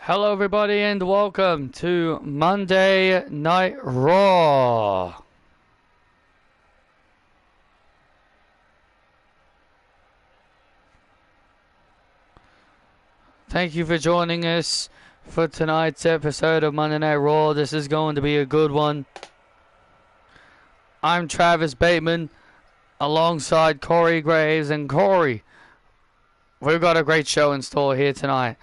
Hello everybody and welcome to Monday Night Raw. Thank you for joining us for tonight's episode of Monday Night Raw. This is going to be a good one. I'm Travis Bateman alongside Corey Graves, and Corey, we've got a great show in store here tonight.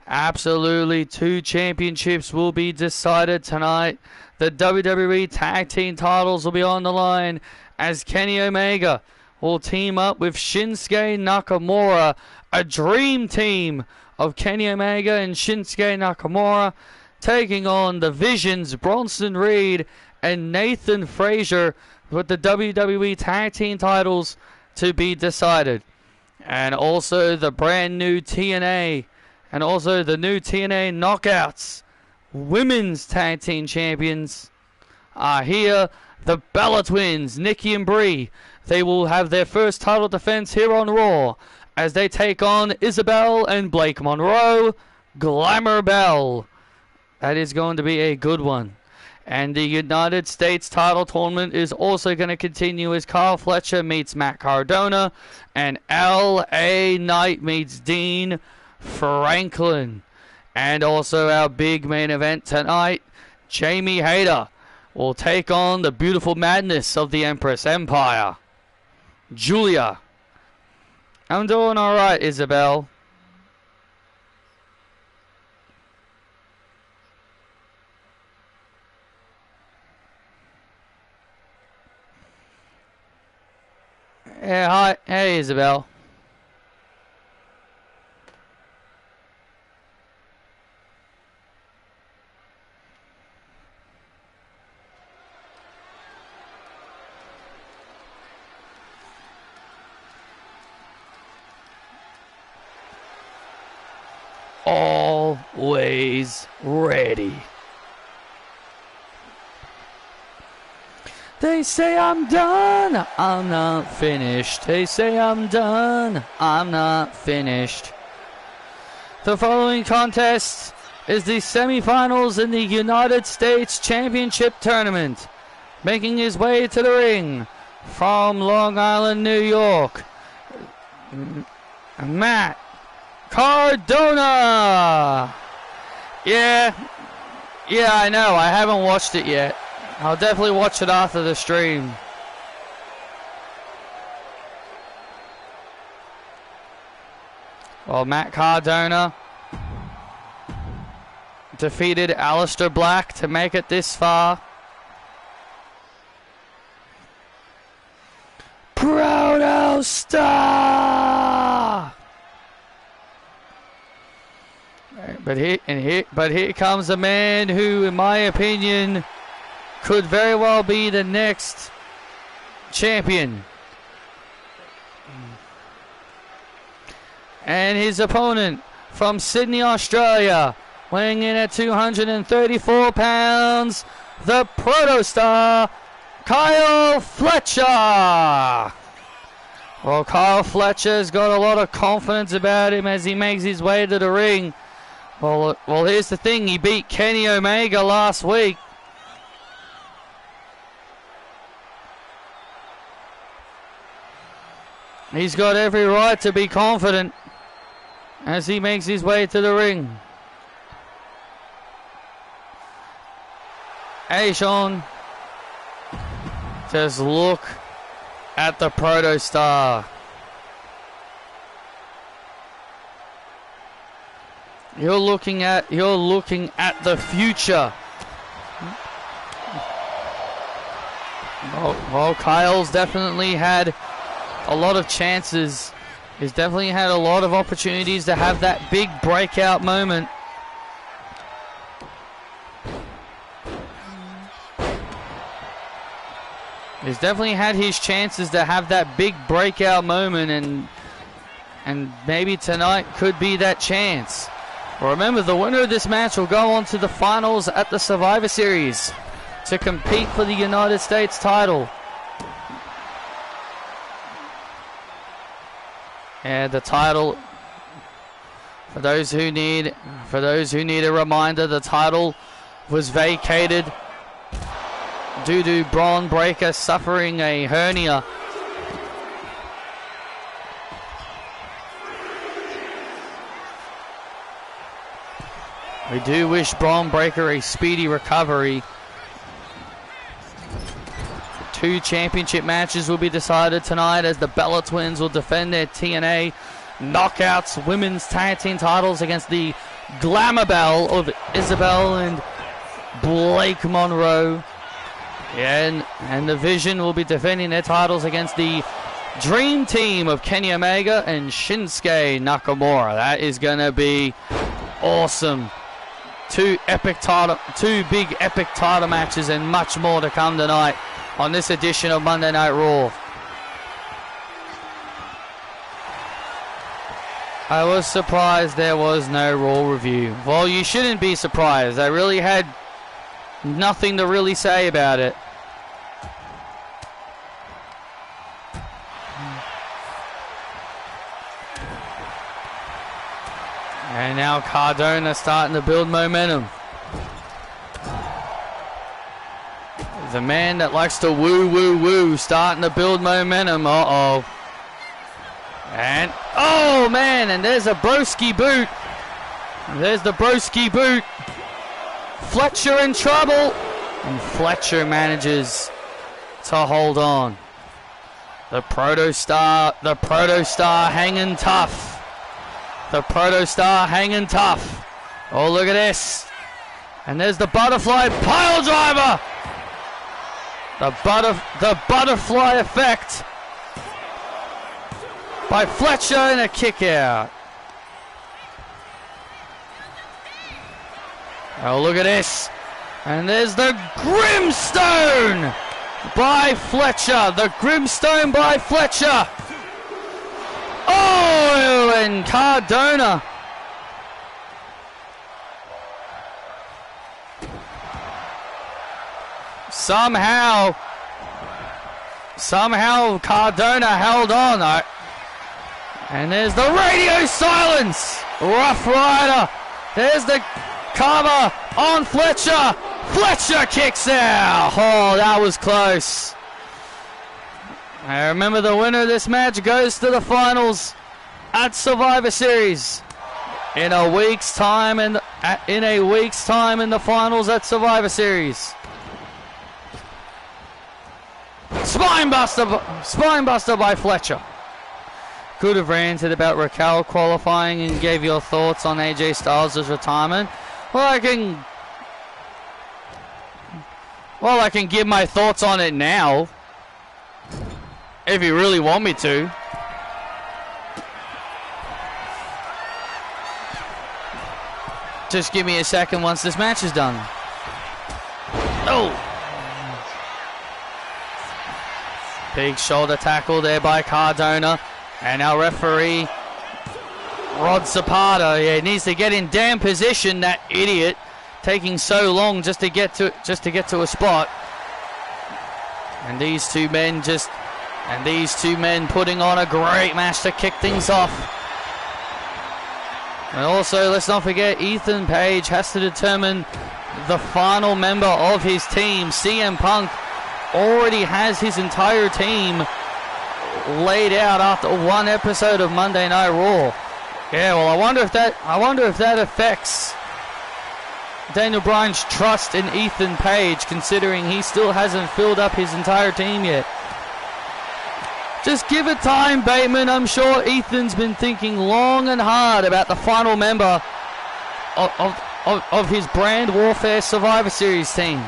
Absolutely, 2 championships will be decided tonight. The WWE Tag Team titles will be on the line as Kenny Omega will team up with Shinsuke Nakamura, a dream team of Kenny Omega and Shinsuke Nakamura, taking on the Visions, Bronson Reed and Nathan Frazier, with the WWE Tag Team titles to be decided. And also the brand new TNA and also the new TNA Knockouts Women's Tag Team Champions are here. The Bella Twins, Nikki and Brie, they will have their first title defense here on Raw as they take on Isabel and Blake Monroe, Glamour Bell. That is going to be a good one. And the United States title tournament is also going to continue as Kyle Fletcher meets Matt Cardona and LA Knight meets Dean Franklin. And also our big main event tonight, Jamie Hayter will take on the beautiful madness of the Empress Empire, Julia. I'm doing alright, Isabel. Yeah, hi. Hey, Isabel. Always ready. They say I'm done, I'm not finished. They say I'm done, I'm not finished. The following contest is the semifinals in the United States Championship Tournament. Making his way to the ring from Long Island, New York, Matt Cardona. Yeah, I know. I haven't watched it yet. I'll definitely watch it after the stream. Well, Matt Cardona defeated Aleister Black to make it this far. Proto Star! But here comes a man who, in my opinion, could very well be the next champion. And his opponent from Sydney, Australia, weighing in at 234 pounds, the Protostar, Kyle Fletcher. Well, Kyle Fletcher's got a lot of confidence about him as he makes his way to the ring. Well, here's the thing. He beat Kenny Omega last week. He's got every right to be confident as he makes his way to the ring. Hey, Sean. Just look at the Protostar. You're looking at the future. Well, Kyle's definitely had a lot of chances. He's definitely had a lot of opportunities to have that big breakout moment. He's definitely had his chances to have that big breakout moment, and maybe tonight could be that chance. Remember, the winner of this match will go on to the finals at the Survivor Series to compete for the United States title. And the title For those who need a reminder, the title was vacated due to Braun Breaker suffering a hernia. We do wish Braun Breaker a speedy recovery. 2 championship matches will be decided tonight as the Bella Twins will defend their TNA Knockouts women's tag team titles against the Glamour Bell of Isabel and Blake Monroe. Yeah, and the Vision will be defending their titles against the Dream Team of Kenny Omega and Shinsuke Nakamura. That is going to be awesome. 2 big epic title matches and much more to come tonight on this edition of Monday Night Raw. I was surprised there was no Raw review. Well, you shouldn't be surprised. I really had nothing to really say about it. And now Cardona starting to build momentum. The man that likes to woo, woo, woo, starting to build momentum. Uh-oh. And, oh, man, and there's a broski boot. There's the broski boot. Fletcher in trouble. And Fletcher manages to hold on. The Protostar hanging tough. The Protostar hanging tough. Oh, look at this. And there's the butterfly pile driver. The butterfly effect by Fletcher and a kick out. Oh, look at this. And there's the Grimstone by Fletcher. The Grimstone by Fletcher. Oh, and Cardona. Somehow Cardona held on. And there's the radio silence. Rough Rider. There's the cover on Fletcher. Fletcher kicks out. Oh, that was close. I remember the winner of this match goes to the finals at Survivor Series in a week's time. In the finals at Survivor Series. Spinebuster by Fletcher. Could have ranted about Raquel qualifying and gave your thoughts on AJ Styles' retirement. Well, I can give my thoughts on it now, if you really want me to. Just give me a second once this match is done. Oh! Big shoulder tackle there by Cardona. And our referee, Rod Zapata, needs to get in damn position. That idiot taking so long just to get to a spot. And these two men putting on a great match to kick things off. And also, let's not forget, Ethan Page has to determine the final member of his team. CM Punk already has his entire team laid out after one episode of Monday Night Raw. Yeah, well, I wonder if that affects Daniel Bryan's trust in Ethan Page, considering he still hasn't filled up his entire team yet. Just give it time, Bateman. I'm sure Ethan's been thinking long and hard about the final member of his Brand Warfare Survivor Series team.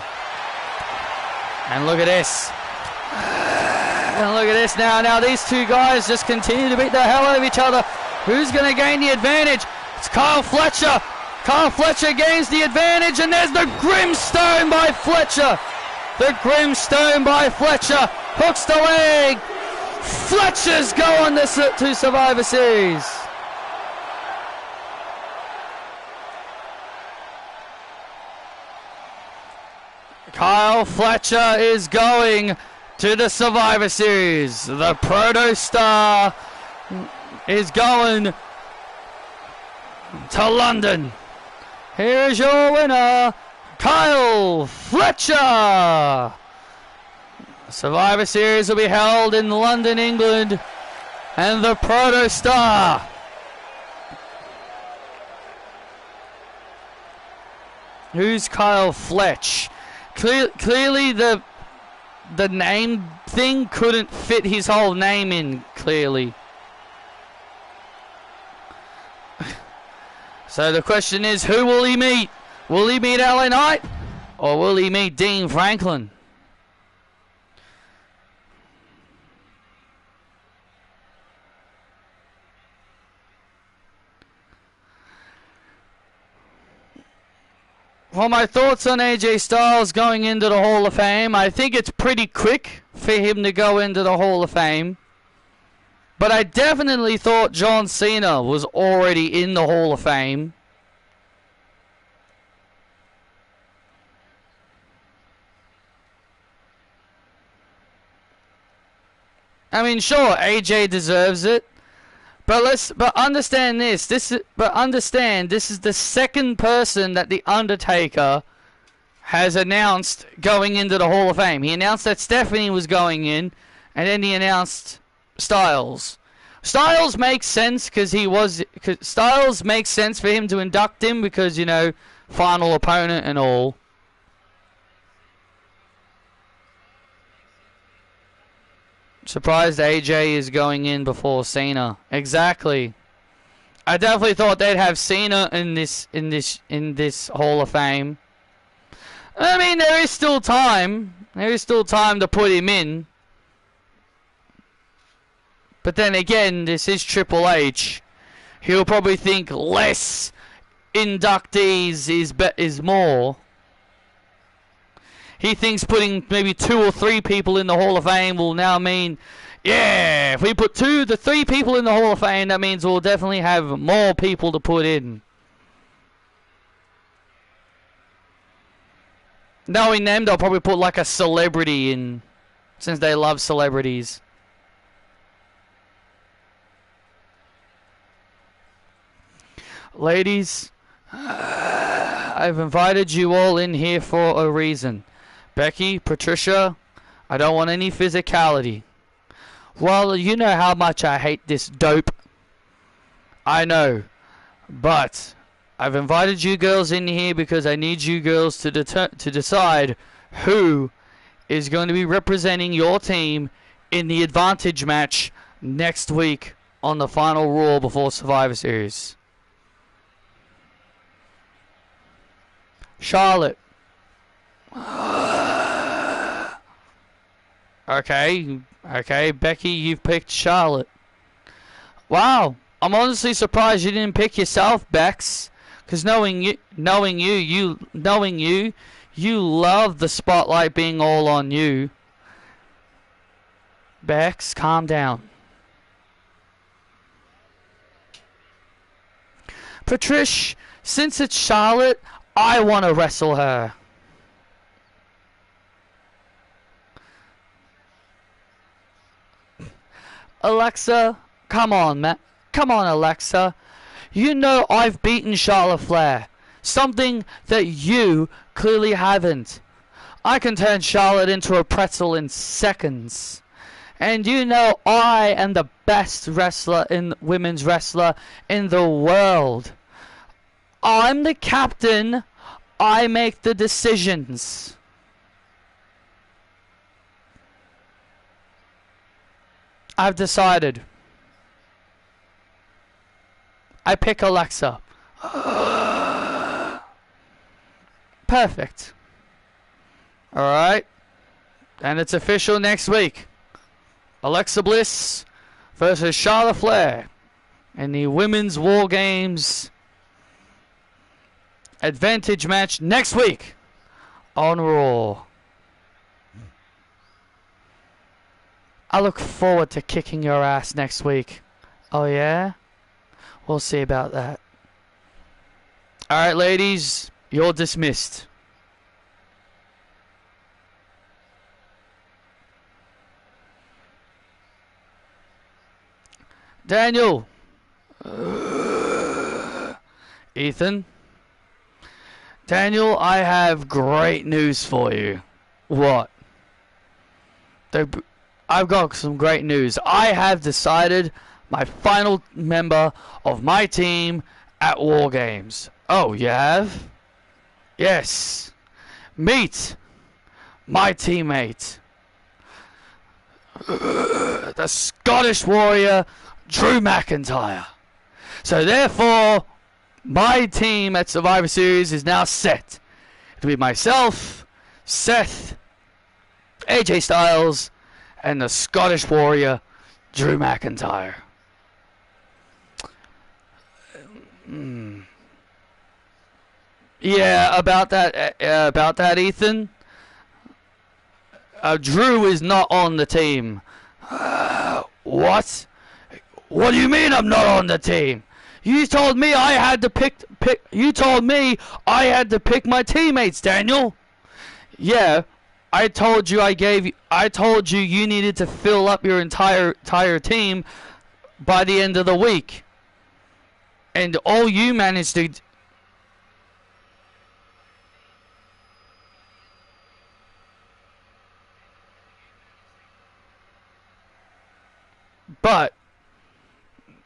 And look at this. And look at this now. Now these two guys just continue to beat the hell out of each other. Who's going to gain the advantage? It's Kyle Fletcher. Kyle Fletcher gains the advantage, and there's the Grimstone by Fletcher. The Grimstone by Fletcher. Hooks the leg. Fletcher's going to Survivor Series. Kyle Fletcher is going to the Survivor Series. The Protostar is going to London. Here is your winner, Kyle Fletcher. Survivor Series will be held in London, England, and the Protostar who's Kyle Fletch? Clearly the name thing couldn't fit his whole name in, clearly. So the question is, who will he meet? Will he meet LA Knight? Or will he meet Dean Franklin? Well, my thoughts on AJ Styles going into the Hall of Fame, I think it's pretty quick for him to go into the Hall of Fame. But I definitely thought John Cena was already in the Hall of Fame. I mean, sure, AJ deserves it. But understand this. This is the second person that The Undertaker has announced going into the Hall of Fame. He announced that Stephanie was going in, and then he announced Styles. Styles makes sense Styles makes sense for him to induct him because, you know, final opponent and all. Surprised AJ is going in before Cena. Exactly. I definitely thought they'd have Cena in this Hall of Fame. I mean, there is still time. There is still time to put him in. But then again, this is Triple H. He'll probably think less inductees is more. He thinks putting maybe 2 or 3 people in the Hall of Fame will now mean, yeah, if we put 2 to 3 people in the Hall of Fame, that means we'll definitely have more people to put in. Knowing them, they'll probably put like a celebrity in, since they love celebrities. Ladies, I've invited you all in here for a reason. Becky, Patricia, I don't want any physicality. Well, you know how much I hate this dope. I know. But I've invited you girls in here because I need you girls to decide who is going to be representing your team in the advantage match next week on the final Raw before Survivor Series. Charlotte. Okay, Becky, you've picked Charlotte. Wow, I'm honestly surprised you didn't pick yourself, Bex. Because knowing you love the spotlight being all on you. Bex, calm down. Patrish, since it's Charlotte, I want to wrestle her. Alexa, come on, Matt. Come on, Alexa. You know I've beaten Charlotte Flair. Something that you clearly haven't. I can turn Charlotte into a pretzel in seconds. And you know I am the best women's wrestler in the world. I'm the captain. I make the decisions. I've decided. I pick Alexa. Perfect. Alright. And it's official next week. Alexa Bliss versus Charlotte Flair in the Women's War Games advantage match next week on Raw. I look forward to kicking your ass next week. Oh yeah? We'll see about that. Alright, ladies, you're dismissed. Daniel. Ethan. Daniel, I have great news for you. What? I've got some great news. I have decided my final member of my team at War Games. Oh, you have? Yes. Meet my teammate, the Scottish Warrior, Drew McIntyre. So therefore, my team at Survivor Series is now set. It'll be myself, Seth, AJ Styles, and the Scottish Warrior, Drew McIntyre. Yeah, about that, Ethan. Drew is not on the team. What? What do you mean I'm not on the team? You told me I had to pick. You told me I had to pick my teammates, Daniel. Yeah, I told you you needed to fill up your entire team by the end of the week, and all you managed to. But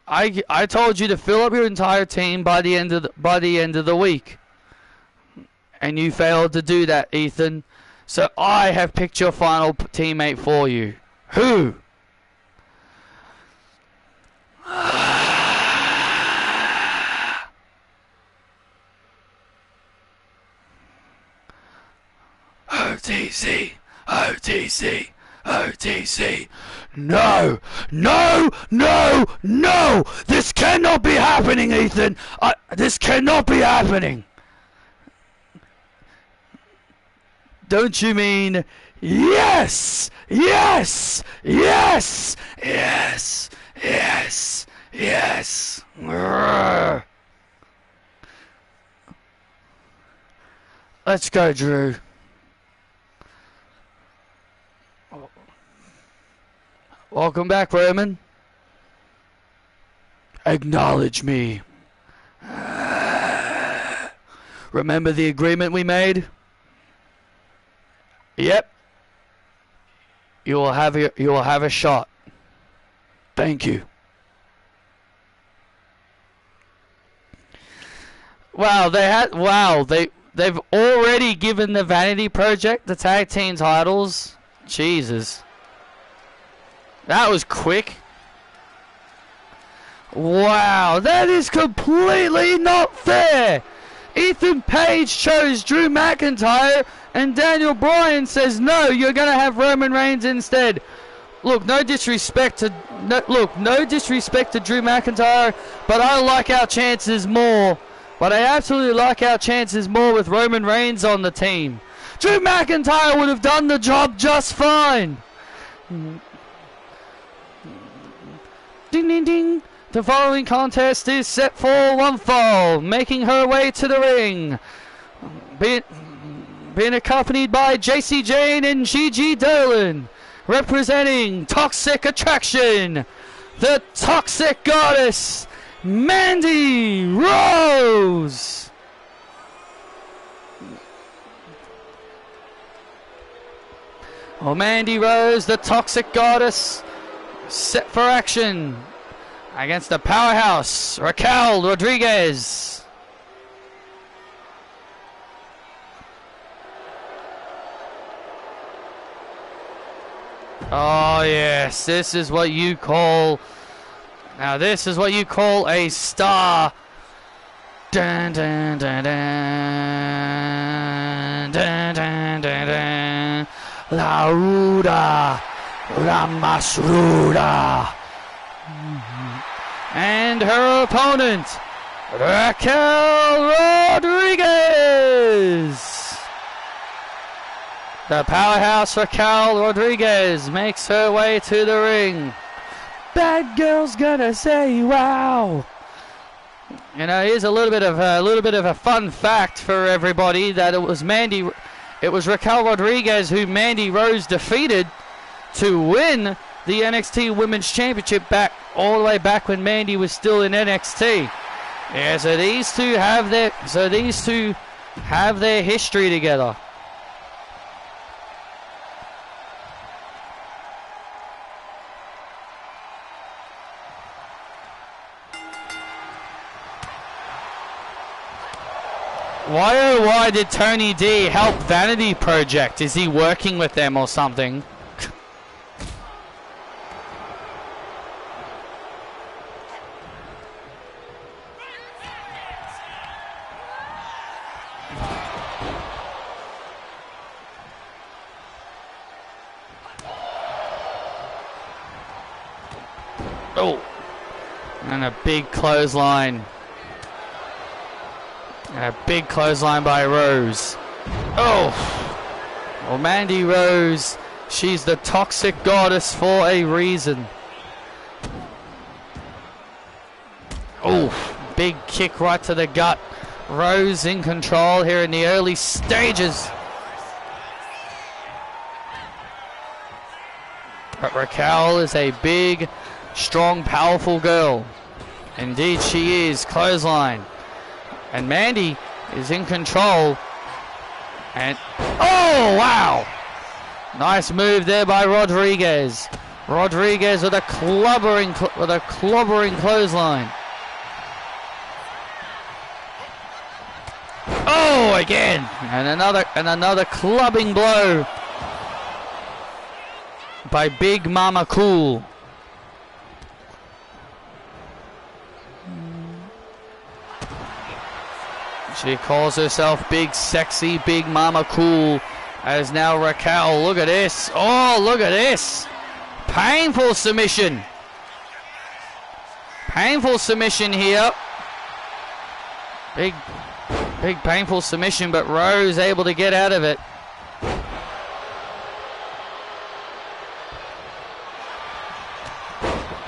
I told you to fill up your entire team by the end of the week, and you failed to do that, Ethan. So I have picked your final teammate for you. Who? OTC, OTC, OTC. No, no, no, no! This cannot be happening, Ethan! This cannot be happening! Don't you mean yes, yes, yes, yes, yes, yes? Grrr. Let's go, Drew. Welcome back, Roman. Acknowledge me. Remember the agreement we made? Yep. You will have a shot. Thank you. Wow, they've already given the Vanity Project the tag team titles. Jesus. That was quick. Wow, that is completely not fair. Ethan Page chose Drew McIntyre, and Daniel Bryan says, no, you're going to have Roman Reigns instead. Look, no disrespect to Drew McIntyre, but I like our chances more. But I absolutely like our chances more with Roman Reigns on the team. Drew McIntyre would have done the job just fine. Ding, ding, ding. The following contest is set for one fall, making her way to the ring. Being accompanied by JC Jane and Gigi Dolan. Representing Toxic Attraction, the Toxic Goddess, Mandy Rose. Oh, Mandy Rose, the Toxic Goddess, set for action against the powerhouse Raquel Rodriguez. Oh yes, this is what you call a star. Dun, dun, dun, dun, dun, dun, dun, dun. La Ruda, La Masruda. And her opponent, Raquel Rodriguez. The powerhouse Raquel Rodriguez makes her way to the ring. Bad girl's gonna say wow. You know, here's a little bit of a fun fact for everybody that it was Raquel Rodriguez who Mandy Rose defeated to win the NXT Women's Championship all the way back when Mandy was still in NXT. Yeah, so these two have their history together. Why oh why did Tony D help Vanity Project? Is he working with them or something? Oh, and a big clothesline. And a big clothesline by Rose. Oh, well, Mandy Rose, she's the toxic goddess for a reason. Oh, big kick right to the gut. Rose in control here in the early stages. But Raquel is a big, strong, powerful girl. Indeed she is. Clothesline. And Mandy is in control. And oh wow! Nice move there by Rodriguez. Rodriguez with a clobbering clothesline. Oh, again! And another clubbing blow by Big Mama Cool. She calls herself Big Sexy Big Mama Cool. As now Raquel, look at this. Oh, look at this. Painful submission. Painful submission here. Big painful submission, but Rose able to get out of it.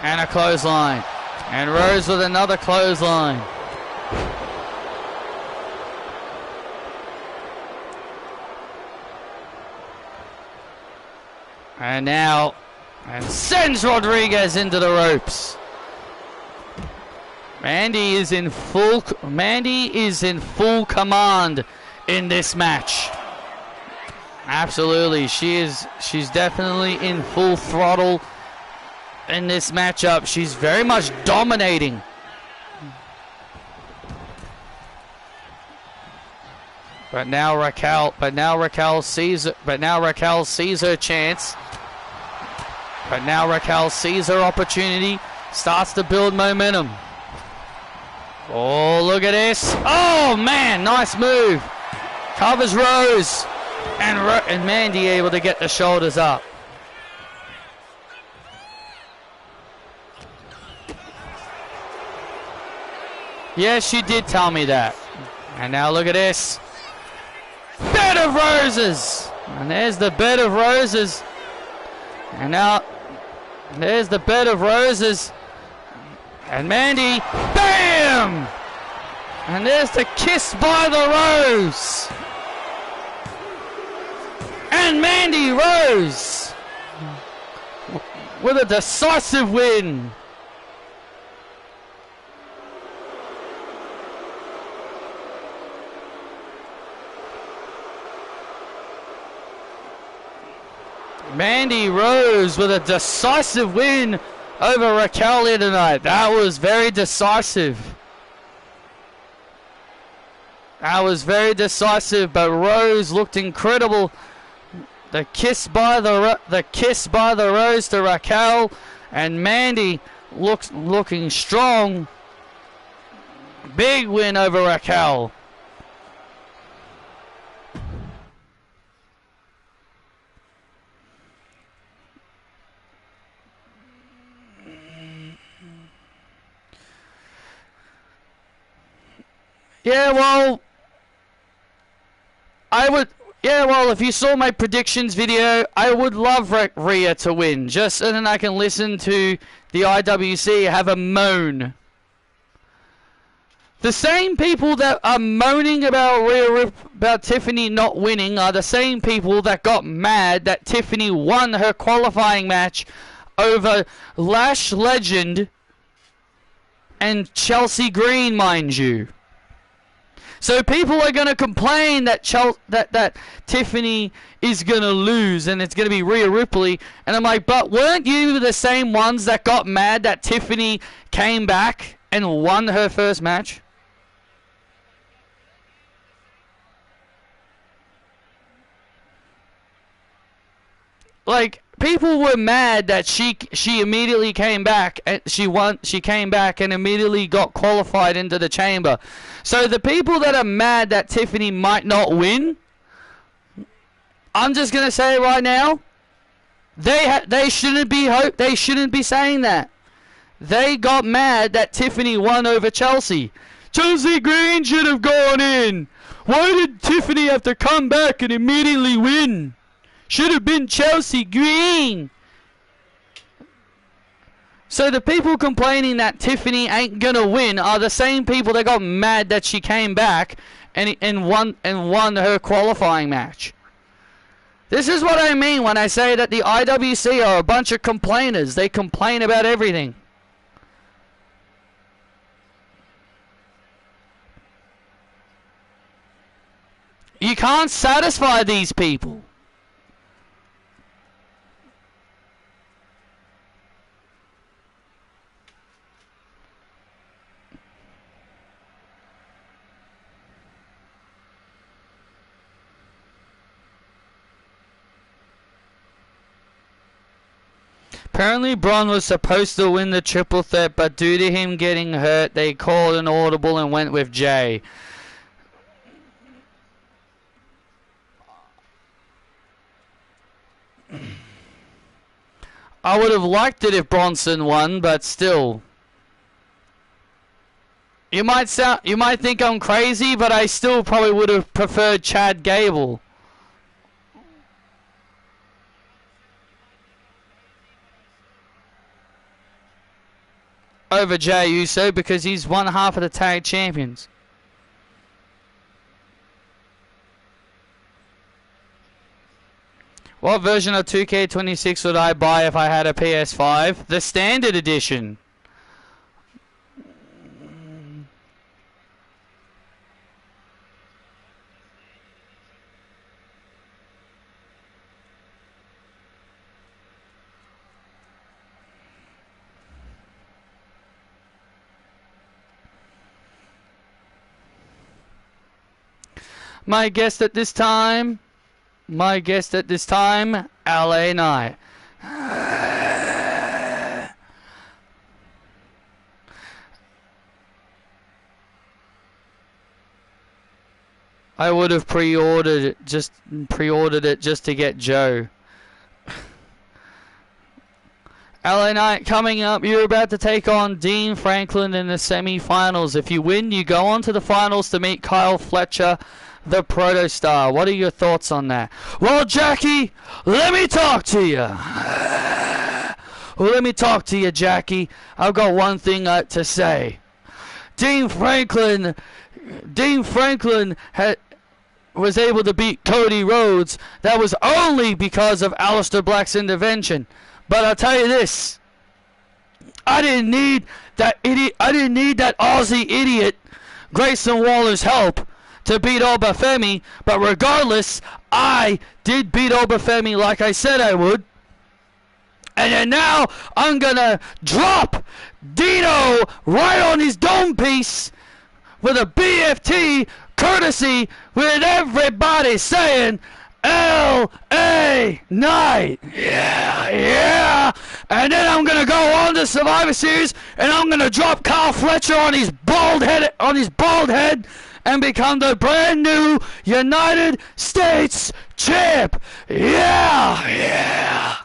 And a clothesline. And Rose with another clothesline. And now, and sends Rodriguez into the ropes. Mandy is in full command in this match. Absolutely, she's definitely in full throttle in this matchup. She's very much dominating. But now Raquel sees her chance. But now Raquel sees her opportunity, starts to build momentum. Oh, look at this. Oh, man, nice move. Covers Rose. And Mandy able to get the shoulders up. Yes, she did tell me that. And now look at this. Bed of roses. And there's the bed of roses. And now there's the bed of roses. And Mandy, bam! And there's the kiss by the rose. And Mandy Rose with a decisive win. Mandy Rose with a decisive win over Raquel here tonight. That was very decisive. That was very decisive, but Rose looked incredible. The kiss by the rose to Raquel, and Mandy looking strong. Big win over Raquel. Yeah, well, if you saw my predictions video, I would love Rhea to win, just so then I can listen to the IWC have a moan. The same people that are moaning about Tiffany not winning are the same people that got mad that Tiffany won her qualifying match over Lash legend and Chelsea Green, mind you. So people are going to complain that that Tiffany is going to lose and it's going to be Rhea Ripley. And I'm like, but weren't you the same ones that got mad that Tiffany came back and won her first match? Like, people were mad that she immediately came back and she came back and immediately got qualified into the chamber. So the people that are mad that Tiffany might not win, I'm just gonna say right now, they shouldn't be saying that. They got mad that Tiffany won over Chelsea. Chelsea Green should have gone in. Why did Tiffany have to come back and immediately win? Should have been Chelsea Green. So the people complaining that Tiffany ain't gonna win are the same people that got mad that she came back and won her qualifying match. This is what I mean when I say that the IWC are a bunch of complainers. They complain about everything. You can't satisfy these people. Apparently Braun was supposed to win the triple threat, but due to him getting hurt, they called an audible and went with Jay. I would have liked it if Bronson won, but still. You might think I'm crazy, but I still probably would have preferred Chad Gable over Jey Uso because he's one half of the tag champions. What version of 2K26 would I buy if I had a PS5? The standard edition. My guest at this time, LA Knight. I would have pre-ordered it just to get Joe. LA Knight coming up. You're about to take on Dean Franklin in the semi-finals. If you win, you go on to the finals to meet Kyle Fletcher, the Protostar. What are your thoughts on that? Well, Jackie, let me talk to you. Well, let me talk to you, Jackie. I've got one thing to say. Dean Franklin was able to beat Cody Rhodes. That was only because of Aleister Black's intervention. But I'll tell you this. I didn't need that idiot. I didn't need that Aussie idiot Grayson Waller's help to beat Obafemi, but regardless, I did beat Obafemi like I said I would. And then now I'm gonna drop Dino right on his dome piece with a BFT courtesy with everybody saying L.A. Knight. Yeah. And then I'm gonna go on to Survivor Series and I'm gonna drop Kyle Fletcher on his bald head and become the brand new United States champ. Yeah.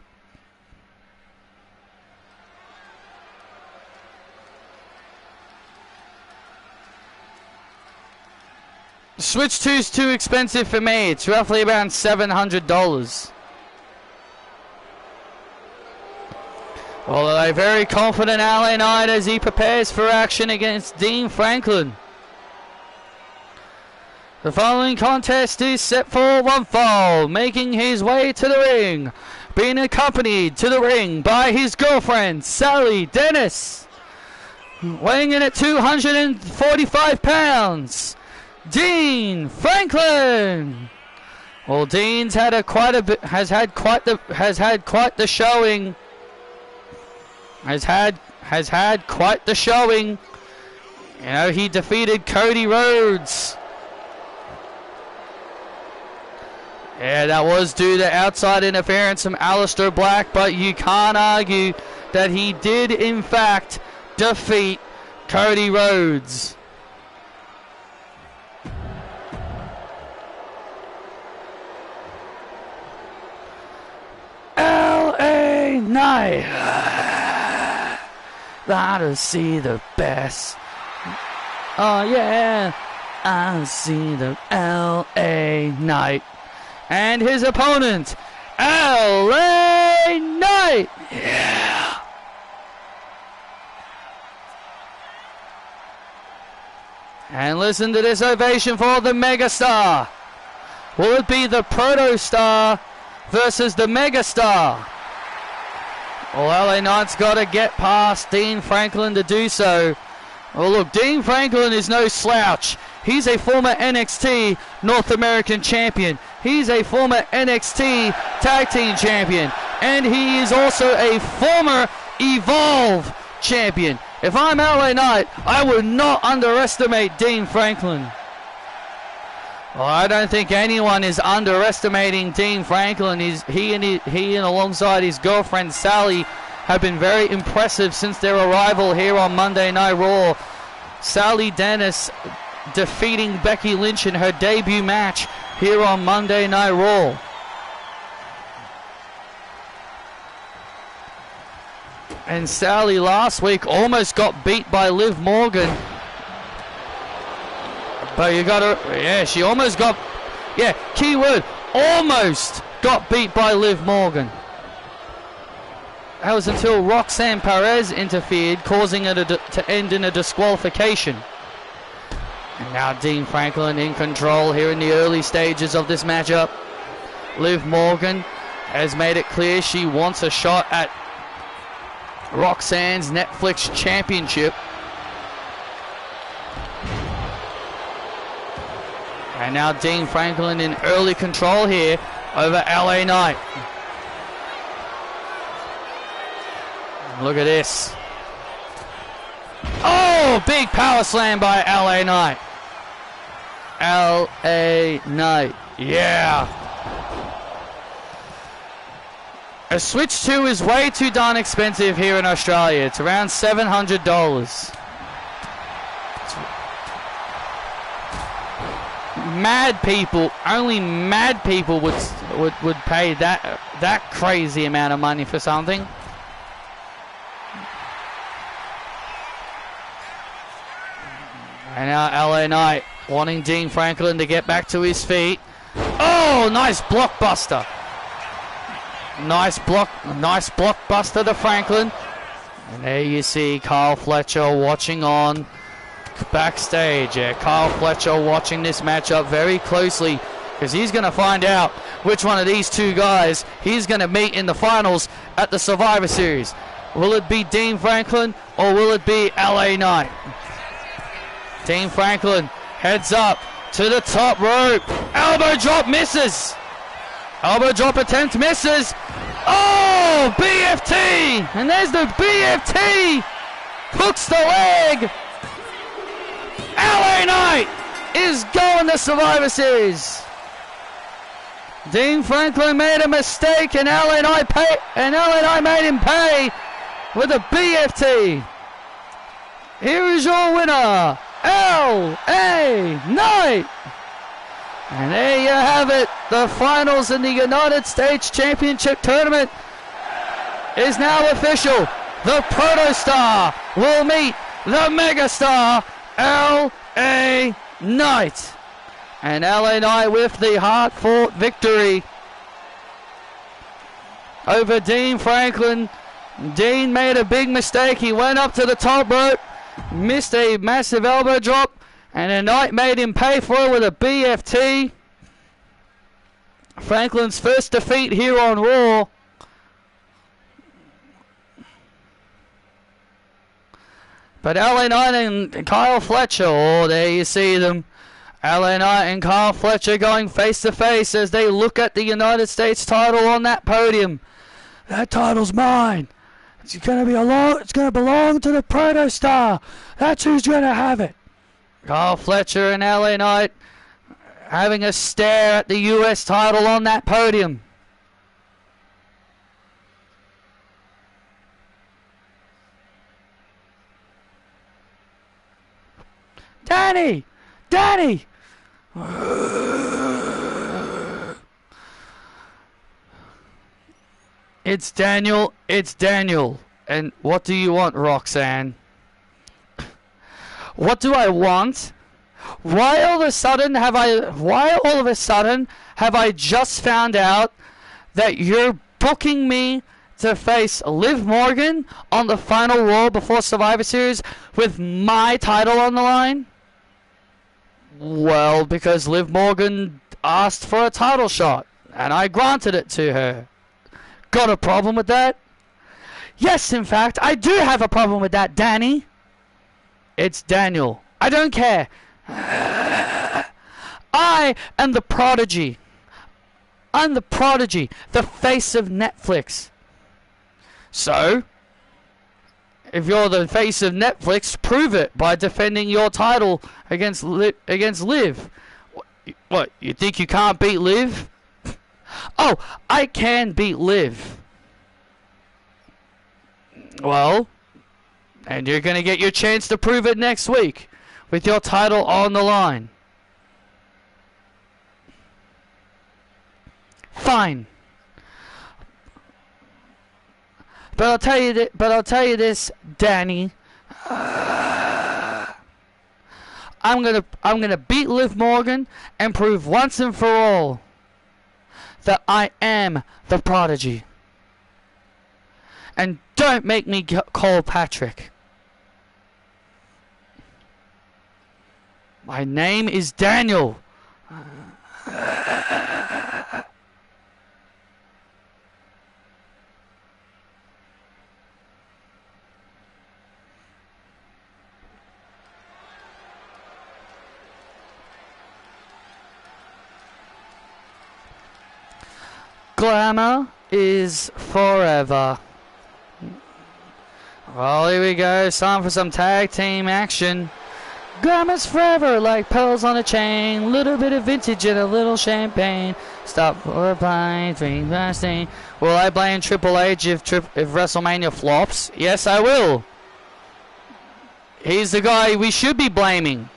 Switch 2's too expensive for me. It's roughly around $700. Well, a very confident LA Knight as he prepares for action against Dean Franklin. The following contest is set for one fall, making his way to the ring, being accompanied to the ring by his girlfriend, Sally Dennis. Weighing in at 245 pounds, Dean Franklin. Well, Dean's had has had quite the showing. Has had quite the showing. You know, he defeated Cody Rhodes. Yeah, that was due to outside interference from Aleister Black, but you can't argue that he did in fact defeat Cody Rhodes. LA Knight. Gotta see the best. Oh yeah, I see the LA Knight. And his opponent, LA Knight. Yeah. And listen to this ovation for the Megastar. Will it be the Protostar versus the Megastar? Well, LA Knight's got to get past Dean Franklin to do so. Well, look, Dean Franklin is no slouch. He's a former NXT North American champion. He's a former NXT Tag Team champion. And he is also a former Evolve champion. If I'm LA Knight, I would not underestimate Dean Franklin. Well, I don't think anyone is underestimating Dean Franklin. He and alongside his girlfriend Sally have been very impressive since their arrival here on Monday Night Raw. Sally Dennis defeating Becky Lynch in her debut match here on Monday Night Raw. And Sally last week almost got beat by Liv Morgan. But you gotta, yeah, she almost got, yeah, keyword, almost got beat by Liv Morgan. That was until Roxanne Perez interfered, causing it to end in a disqualification. And now Dean Franklin in control here in the early stages of this matchup. Liv Morgan has made it clear she wants a shot at Roxanne's Netflix championship. And now Dean Franklin in early control here over LA Knight. Look at this. Oh, big power slam by LA Knight. LA Knight, yeah. A Switch 2 is way too darn expensive here in Australia. It's around $700. Mad people, only mad people would pay that crazy amount of money for something. And now LA Knight wanting Dean Franklin to get back to his feet. Oh, nice blockbuster. Nice blockbuster to Franklin. And there you see Kyle Fletcher watching on backstage. Yeah, Kyle Fletcher watching this matchup very closely because he's going to find out which one of these two guys he's going to meet in the finals at the Survivor Series. Will it be Dean Franklin or will it be LA Knight? Dean Franklin heads up to the top rope. Elbow drop misses. Elbow drop attempt misses. Oh, BFT. And there's the BFT. Hooks the leg. LA Knight is going to Survivor Series. Dean Franklin made a mistake and LA Knight made him pay with a BFT. Here is your winner, LA Knight. And there you have it. The finals in the United States Championship Tournament is now official. The Protostar will meet the Megastar, LA Knight. And LA Knight with the hard-fought victory over Dean Franklin. Dean made a big mistake. He went up to the top rope, missed a massive elbow drop, and the Knight made him pay for it with a BFT. Franklin's first defeat here on Raw. But LA Knight and Kyle Fletcher, oh, there you see them. LA Knight and Kyle Fletcher going face to face as they look at the United States title on that podium. That title's mine. It's gonna belong to the Protostar. That's who's gonna have it. Kyle Fletcher and LA Knight having a stare at the US title on that podium. Danny! It's Daniel. And what do you want, Roxanne? What do I want? Why all of a sudden have I just found out that you're booking me to face Liv Morgan on the final Raw before Survivor Series with my title on the line? Well, because Liv Morgan asked for a title shot, and I granted it to her. Got a problem with that? Yes, in fact, I do have a problem with that, Danny. It's Daniel. I don't care. I am the prodigy. I'm the prodigy, the face of Netflix. So, if you're the face of Netflix, prove it by defending your title against Liv. What, you think you can't beat Liv? Oh, I can beat Liv. Well, and you're going to get your chance to prove it next week with your title on the line. Fine. But I'll tell you this, Danny. I'm gonna beat Liv Morgan and prove once and for all that I am the prodigy. And don't make me call Patrick. My name is Daniel. Glamour is forever. Well, here we go. It's time for some tag team action. Glamour's forever, like pearls on a chain. Little bit of vintage and a little champagne. Stop for a pint, drink fasting. Will I blame Triple H if WrestleMania flops? Yes, I will. He's the guy we should be blaming.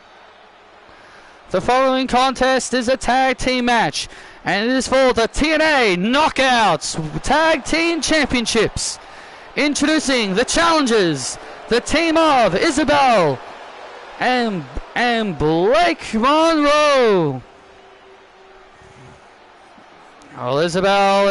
The following contest is a tag team match, and it is for the TNA Knockouts Tag Team Championships. Introducing the challengers, the team of Isabel and Blake Monroe. Well, Isabel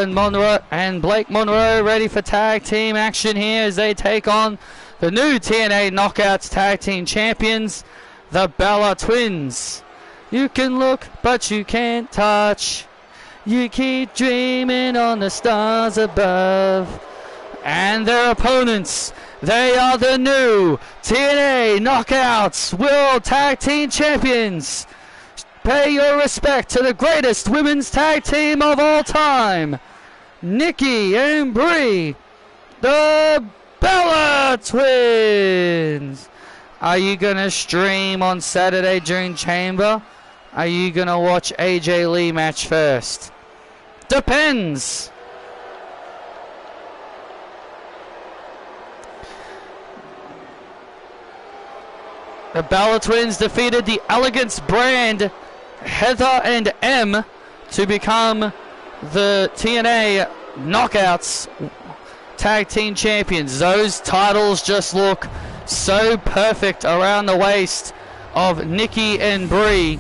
and Blake Monroe ready for tag team action here as they take on the new TNA Knockouts Tag Team Champions, the Bella Twins. You can look, but you can't touch. You keep dreaming on the stars above. And their opponents, they are the new TNA Knockouts World Tag Team Champions. Pay your respect to the greatest women's tag team of all time, Nikki and Brie, the Bella Twins. Are you going to stream on Saturday during Chamber? Are you going to watch AJ Lee match first? Depends. The Bella Twins defeated the Elegance brand, Heather and M, to become the TNA Knockouts Tag Team Champions. Those titles just look so perfect around the waist of Nikki and Brie.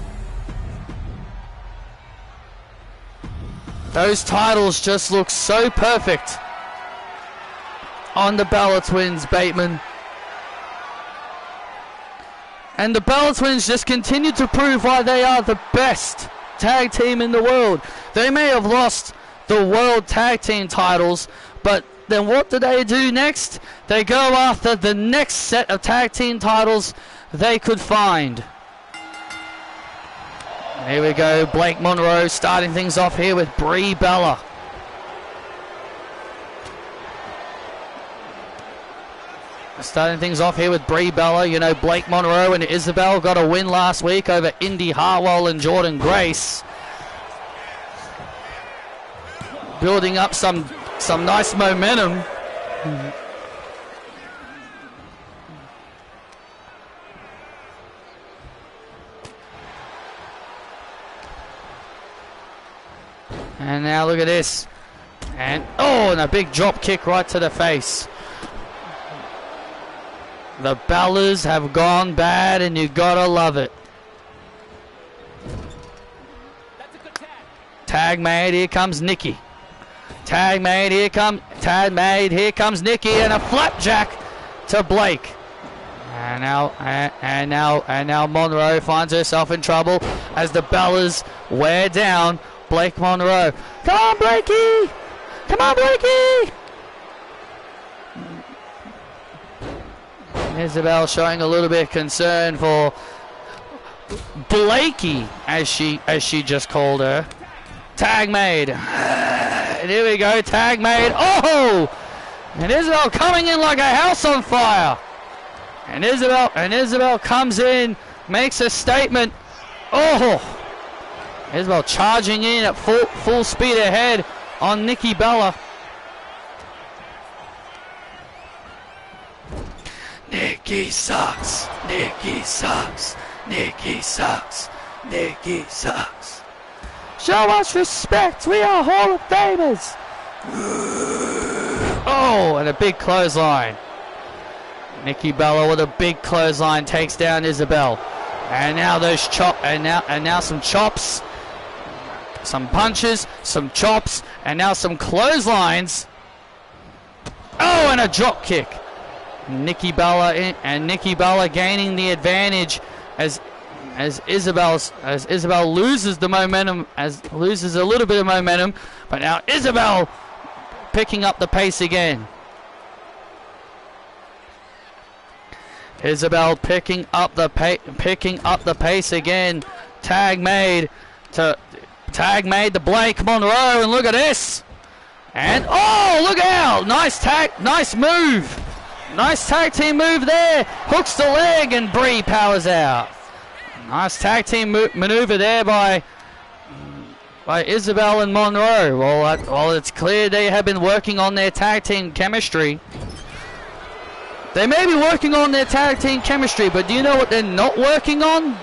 Those titles just look so perfect on the Bella Twins, Bateman. And the Bella Twins just continue to prove why they are the best tag team in the world. They may have lost the world tag team titles, but then what do they do next? They go after the next set of tag team titles they could find. Here we go, Blake Monroe starting things off here with Brie Bella. Starting things off here with Brie Bella. You know, Blake Monroe and Isabel got a win last week over Indy Hartwell and Jordan Grace. Building up some nice momentum. And now look at this. And a big drop kick right to the face. The Bellas have gone bad, and you gotta love it. Tag made, here comes Nikki. Tag made, here comes Nikki, and a flapjack to Blake. And now Monroe finds herself in trouble as the Bellas wear down Blake Monroe. Come on, Blakey! Come on, Blakey! Isabel showing a little bit of concern for Blakey, as she just called her. Tag made. And here we go, tag made. Oh! And Isabel coming in like a house on fire. And Isabel comes in, makes a statement. Oh! Isabel charging in at full speed ahead on Nikki Bella. Nikki sucks. Nikki sucks. Nikki sucks. Nikki sucks. Show us respect. We are Hall of Famers. Oh, and a big clothesline. Nikki Bella with a big clothesline takes down Isabel. And now now some chops, some punches, some chops, and now some clotheslines. Oh, and a drop kick. Nikki Bella gaining the advantage as Isabel loses the momentum, loses a little bit of momentum, but now Isabel picking up the pace again. Isabel picking up the pace again. Tag made to Blake Monroe, and look at this. And oh, look out! Nice move. Nice tag team move there. Hooks the leg and Brie powers out. Nice tag team maneuver there by Isabel and Monroe. Well, it's clear they have been working on their tag team chemistry. They may be working on their tag team chemistry, but do you know what they're not working on?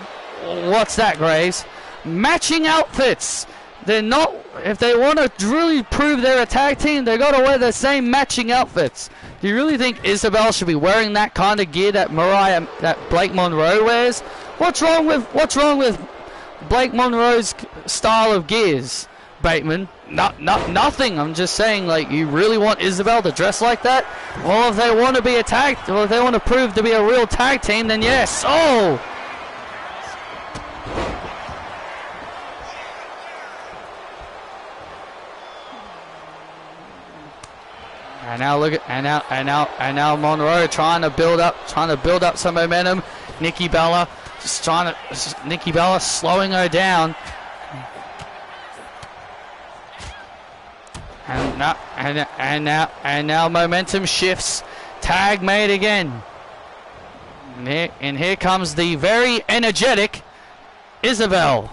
What's that, Graves? Matching outfits. They're not. If they want to really prove they're a tag team, they got to wear the same matching outfits. Do you really think Isabel should be wearing that kind of gear that Blake Monroe wears? What's wrong with Blake Monroe's style of gears, Bateman? Nothing. I'm just saying, like, you really want Isabel to dress like that? Well, if they want to be if they want to prove to be a real tag team, then yes. Oh! And now look at and now Monroe trying to build up some momentum. Nikki Bella slowing her down. And now momentum shifts. Tag made again. And here comes the very energetic Isabel.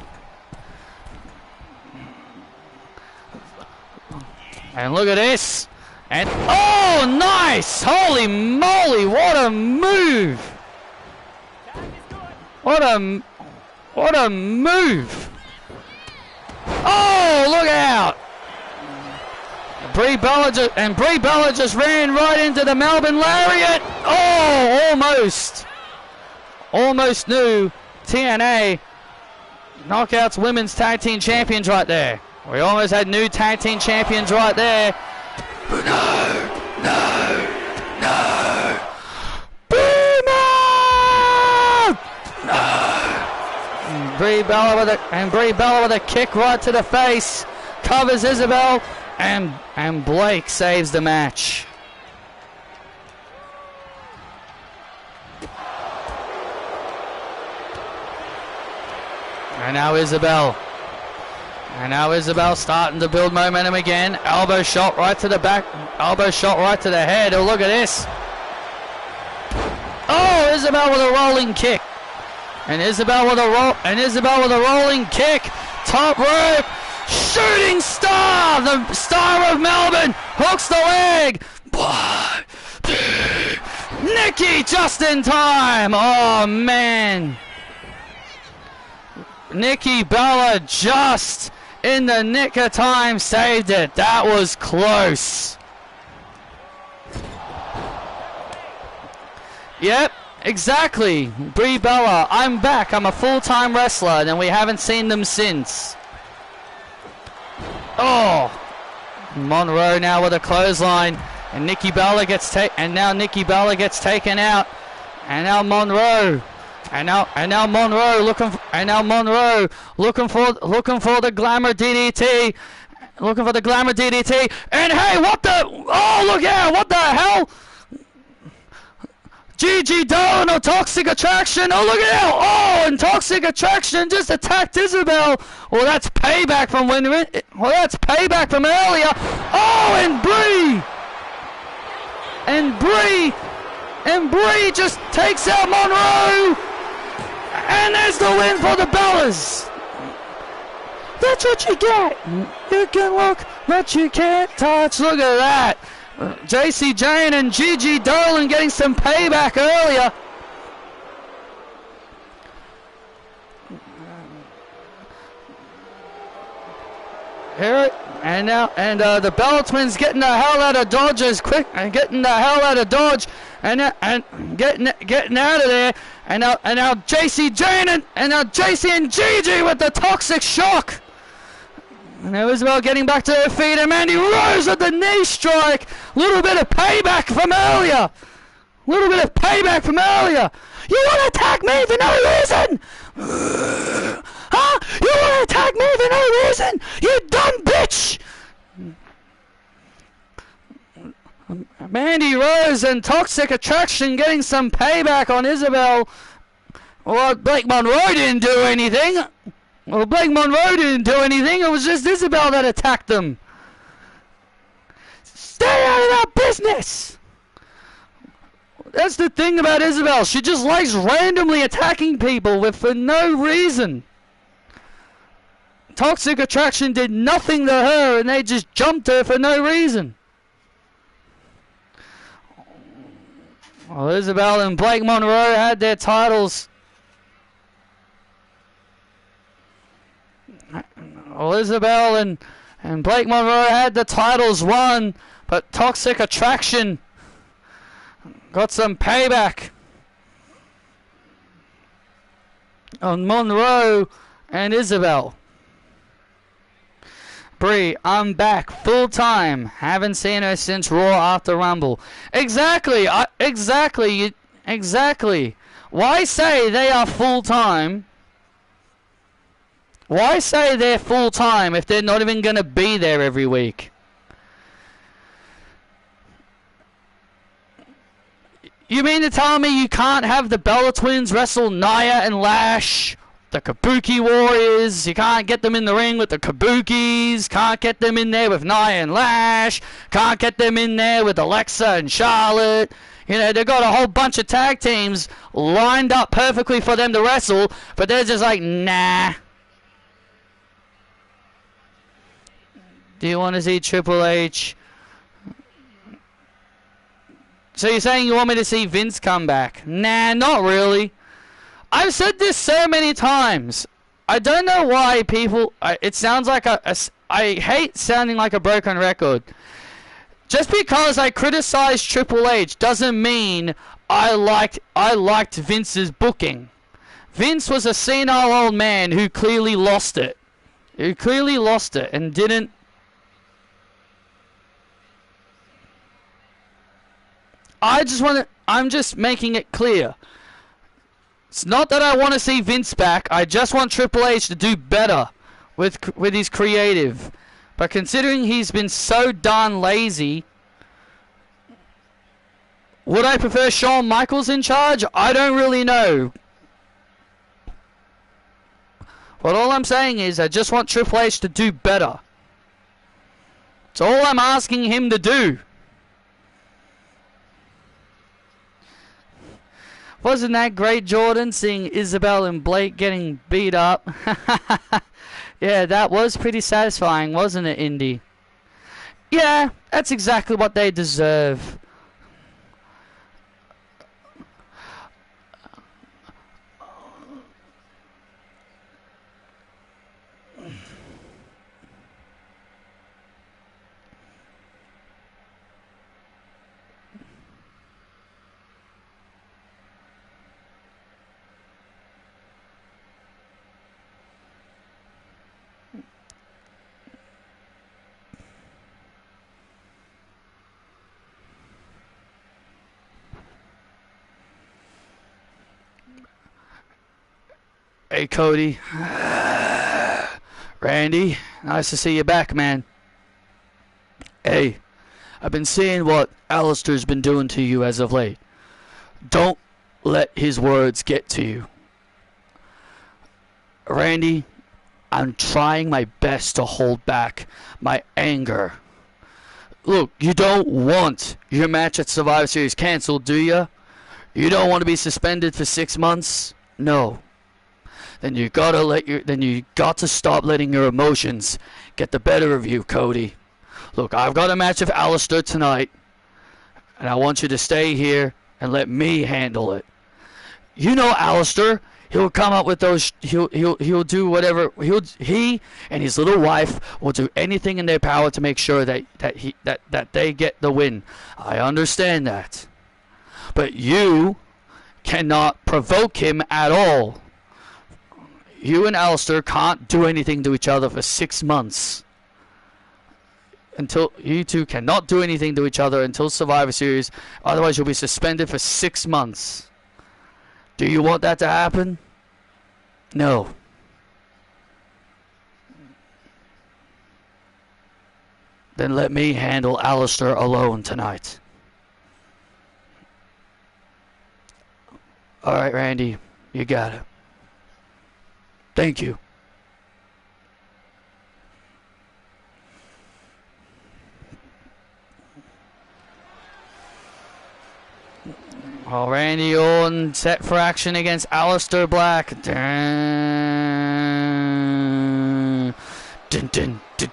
And look at this. And oh, nice! Holy moly! What a move! What a move! Oh, look out! Brie Bella just ran right into the Melbourne Lariat. Oh, almost new TNA Knockouts Women's Tag Team Champions right there. We almost had new Tag Team Champions right there. No. Beamer! No. Brie Bella with a kick right to the face. Covers Isabel. And Blake saves the match. And now Isabel. And now Isabel starting to build momentum again. Elbow shot right to the back. Elbow shot right to the head. Oh, look at this. Oh, Isabel with a rolling kick. And Isabel with a rolling kick. Top rope. Shooting star. The star of Melbourne. Hooks the leg. Nikki just in time. Oh, man. Nikki Bella just in the nick of time saved it. That was close. Yep, exactly. Brie Bella, I'm back. I'm a full-time wrestler, and we haven't seen them since. Oh, Monroe now with a clothesline, and Nikki Bella gets Nikki Bella gets taken out, and now Monroe. And now Monroe looking for the glamour DDT, looking for the glamour DDT. And hey, what the? Oh, look out! What the hell? Gigi Dolan or Toxic Attraction? Oh, look out! Oh, and Toxic Attraction just attacked Isabel. Well, that's payback from that's payback from earlier. Oh, and Brie just takes out Monroe. And there's the win for the Bellas. That's what you get. You can look, but you can't touch. Look at that. JC Jane and Gigi Dolan getting some payback earlier. Here it, and the Bella Twins getting the hell out of Dodge as quick, and getting the hell out of Dodge, and getting out of there. And now JC Jane and now JC and Gigi with the toxic shock. And now Isabel getting back to her feet, and Mandy Rose with the knee strike. Little bit of payback from earlier. You want to attack me for no reason? Huh? You want to attack me for no reason? You dumb bitch! Mandy Rose and Toxic Attraction getting some payback on Isabel. Well, Blake Monroe didn't do anything. It was just Isabel that attacked them. Stay out of that business! That's the thing about Isabel. She just likes randomly attacking people for no reason. Toxic Attraction did nothing to her, and they just jumped her for no reason. Well, Isabel and Blake Monroe had their titles. Well, Isabel and Blake Monroe had the titles won, but Toxic Attraction got some payback on Monroe and Isabel. Brie, I'm back full time. Haven't seen her since Raw after Rumble. Exactly. Exactly. Why say they are full time? Why say they're full time if they're not even going to be there every week? You mean to tell me you can't have the Bella Twins wrestle Nia and Lash? The Kabuki Warriors, you can't get them in the ring with the Kabukis, can't get them in there with Nia and Lash, can't get them in there with Alexa and Charlotte. You know, they've got a whole bunch of tag teams lined up perfectly for them to wrestle, but they're just like, nah. Do you want to see Triple H? So you're saying you want me to see Vince come back? Nah, not really. I've said this so many times. I don't know why people... it sounds like I hate sounding like a broken record. Just because I criticize Triple H doesn't mean I liked Vince's booking. Vince was a senile old man who clearly lost it. And didn't... I'm just making it clear. It's not that I want to see Vince back. I just want Triple H to do better with his creative. But considering he's been so darn lazy, would I prefer Shawn Michaels in charge? I don't really know. But all I'm saying is I just want Triple H to do better. It's all I'm asking him to do. Wasn't that great, Jordan, seeing Isabel and Blake getting beat up? Yeah, that was pretty satisfying, wasn't it, Indy? Yeah, that's exactly what they deserve. Hey, Cody. Randy, nice to see you back, man. Hey, I've been seeing what Alistair's been doing to you as of late. Don't let his words get to you. Randy, I'm trying my best to hold back my anger. Look, you don't want your match at Survivor Series canceled, do you? You don't want to be suspended for 6 months? No. Then you got to stop letting your emotions get the better of you, Cody. Look, I've got a match with Alistair tonight, and I want you to stay here and let me handle it. You know Alistair, he'll come up with those. He'll do whatever. He and his little wife will do anything in their power to make sure that they get the win. I understand that, but you cannot provoke him at all. You and Alistair can't do anything to each other for 6 months. Until you two cannot do anything to each other until Survivor Series. Otherwise, you'll be suspended for 6 months. Do you want that to happen? No. Then let me handle Alistair alone tonight. Alright, Randy. You got it. Thank you. Well, Randy Orton set for action against Aleister Black. Dun, dun, dun, dun,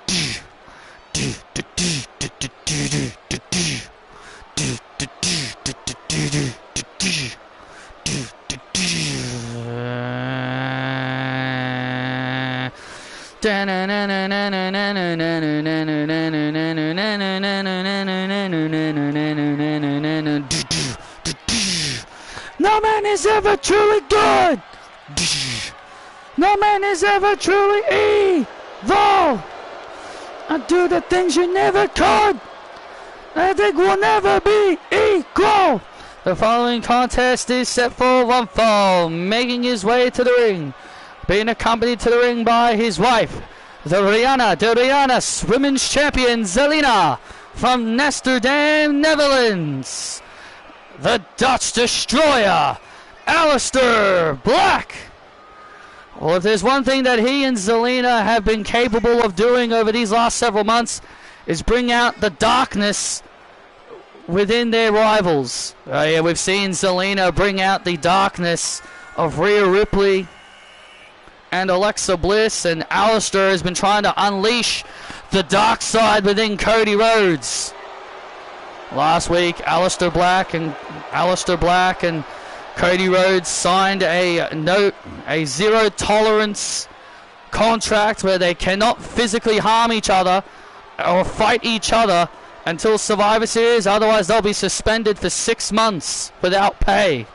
no man is ever truly good. No man is ever truly evil. I do the things you never could. I think we'll never be equal. The following contest is set for one fall, making his way to the ring, being accompanied to the ring by his wife, the Rihanna de Rihanna's Women's Champion Zelina from Amsterdam, Netherlands. The Dutch Destroyer, Aleister Black. Well, if there's one thing that he and Zelina have been capable of doing over these last several months, is bring out the darkness within their rivals. Yeah, we've seen Zelina bring out the darkness of Rhea Ripley and Alexa Bliss, and Aleister has been trying to unleash the dark side within Cody Rhodes. Last week, Aleister Black and Cody Rhodes signed a zero tolerance contract where they cannot physically harm each other or fight each other until Survivor Series. Otherwise, they'll be suspended for 6 months without pay.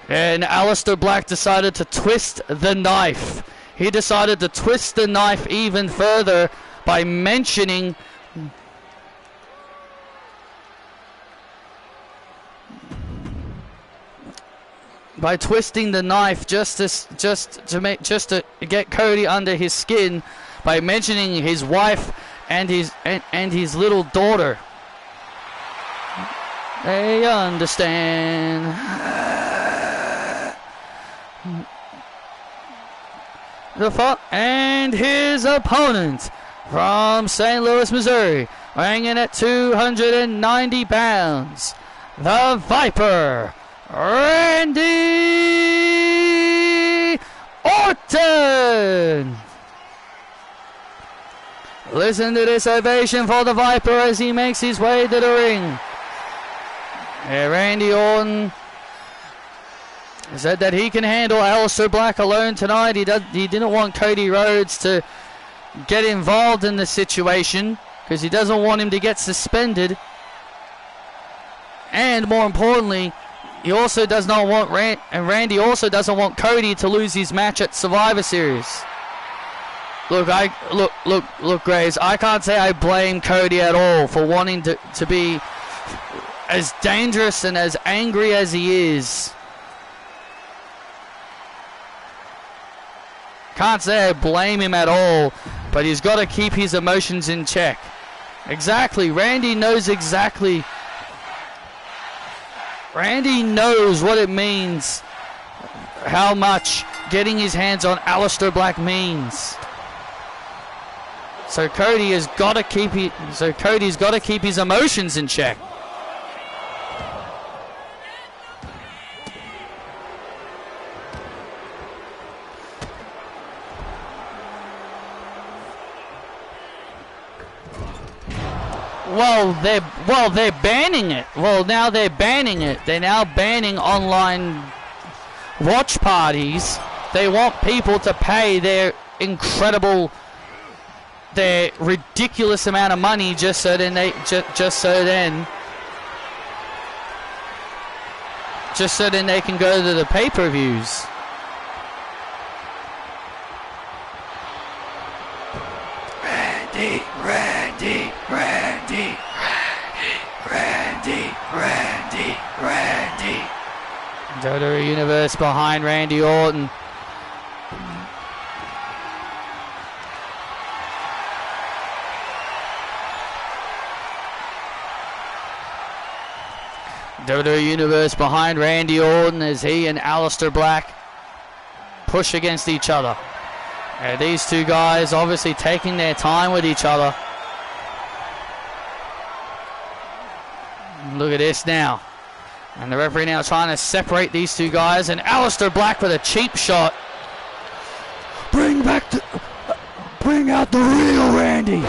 And Aleister Black decided to twist the knife. He decided to twist the knife even further by mentioning twisting the knife just to get Cody under his skin by mentioning his wife and his little daughter. They understand. And his opponent from St. Louis, Missouri, weighing in at 290 pounds, the Viper, Randy Orton. Listen to this ovation for the Viper as he makes his way to the ring. Randy Orton said that he can handle Aleister Black alone tonight. He didn't want Cody Rhodes to get involved in the situation because he doesn't want him to get suspended. And more importantly, he also does not want Randy also doesn't want Cody to lose his match at Survivor Series. Look, Graves, I can't say I blame Cody at all for wanting to be as dangerous and as angry as he is. Can't say I blame him at all, but he's got to keep his emotions in check. Exactly, Randy knows what it means, how much getting his hands on Aleister Black means. So Cody's got to keep his emotions in check. Well, they're banning it. Well, now they're banning it. They're now banning online watch parties. They want people to pay their ridiculous amount of money just so then they can go to the pay-per-views. Randy. WWE Universe behind Randy Orton. WWE Universe behind Randy Orton as he and Aleister Black push against each other. These two guys obviously taking their time with each other. Look at this now. And the referee now trying to separate these two guys. And Aleister Black with a cheap shot. Bring out the real Randy.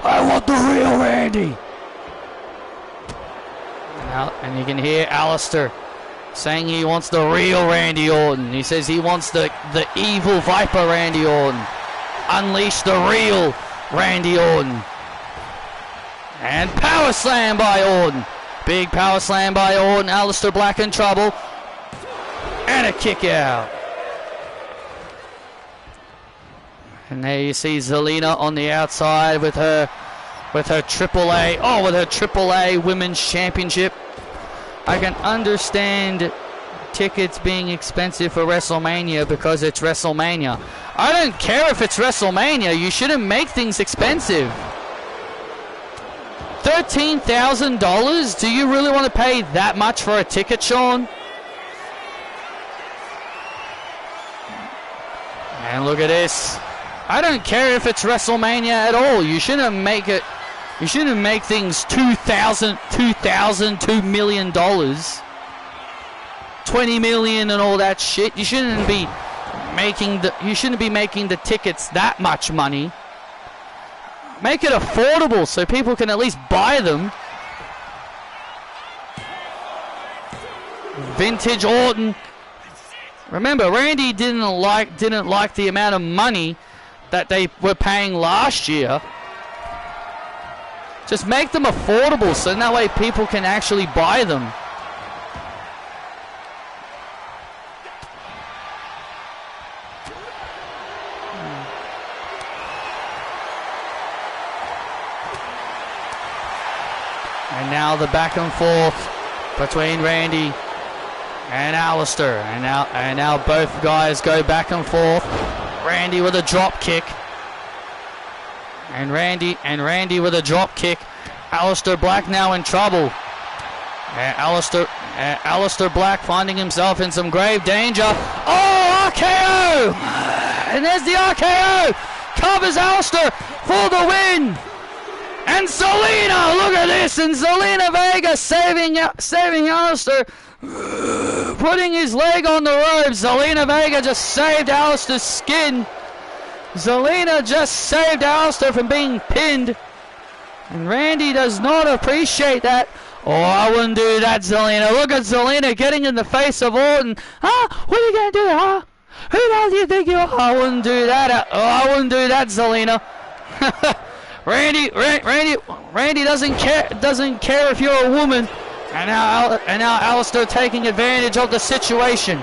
I want the real Randy. And you can hear Aleister saying he wants the real Randy Orton. He says he wants the evil Viper Randy Orton. Unleash the real Randy Orton. And power slam by Orton. Big power slam by Orton. Aleister Black in trouble. And a kick out. And there you see Zelina on the outside with her AAA. Oh, with her AAA Women's Championship. I can understand tickets being expensive for WrestleMania because it's WrestleMania. I don't care if it's WrestleMania. You shouldn't make things expensive. $13,000? Do you really want to pay that much for a ticket, Sean? And look at this. I don't care if it's WrestleMania at all. You shouldn't make things $2 million, $20 million and all that shit. You shouldn't be making the tickets that much money. Make it affordable so people can at least buy them. Vintage Orton. Remember, Randy didn't like the amount of money that they were paying last year. Just make them affordable so that way people can actually buy them. And now the back and forth between Randy and Aleister. And now both guys go back and forth. Randy with a drop kick. And Randy with a drop kick. Aleister Black now in trouble. Aleister Black finding himself in some grave danger. Oh, RKO! And there's the RKO! Covers Aleister for the win! And Zelina, look at this! And Zelina Vega saving Aleister, putting his leg on the ropes. Zelina Vega just saved Aleister's skin. Zelina just saved Aleister from being pinned. And Randy does not appreciate that. Oh, I wouldn't do that, Zelina. Look at Zelina getting in the face of Orton. What are you going to do, Who the hell do you think you are? I wouldn't do that. I wouldn't do that, Zelina. Randy doesn't care if you're a woman. And now Aleister taking advantage of the situation.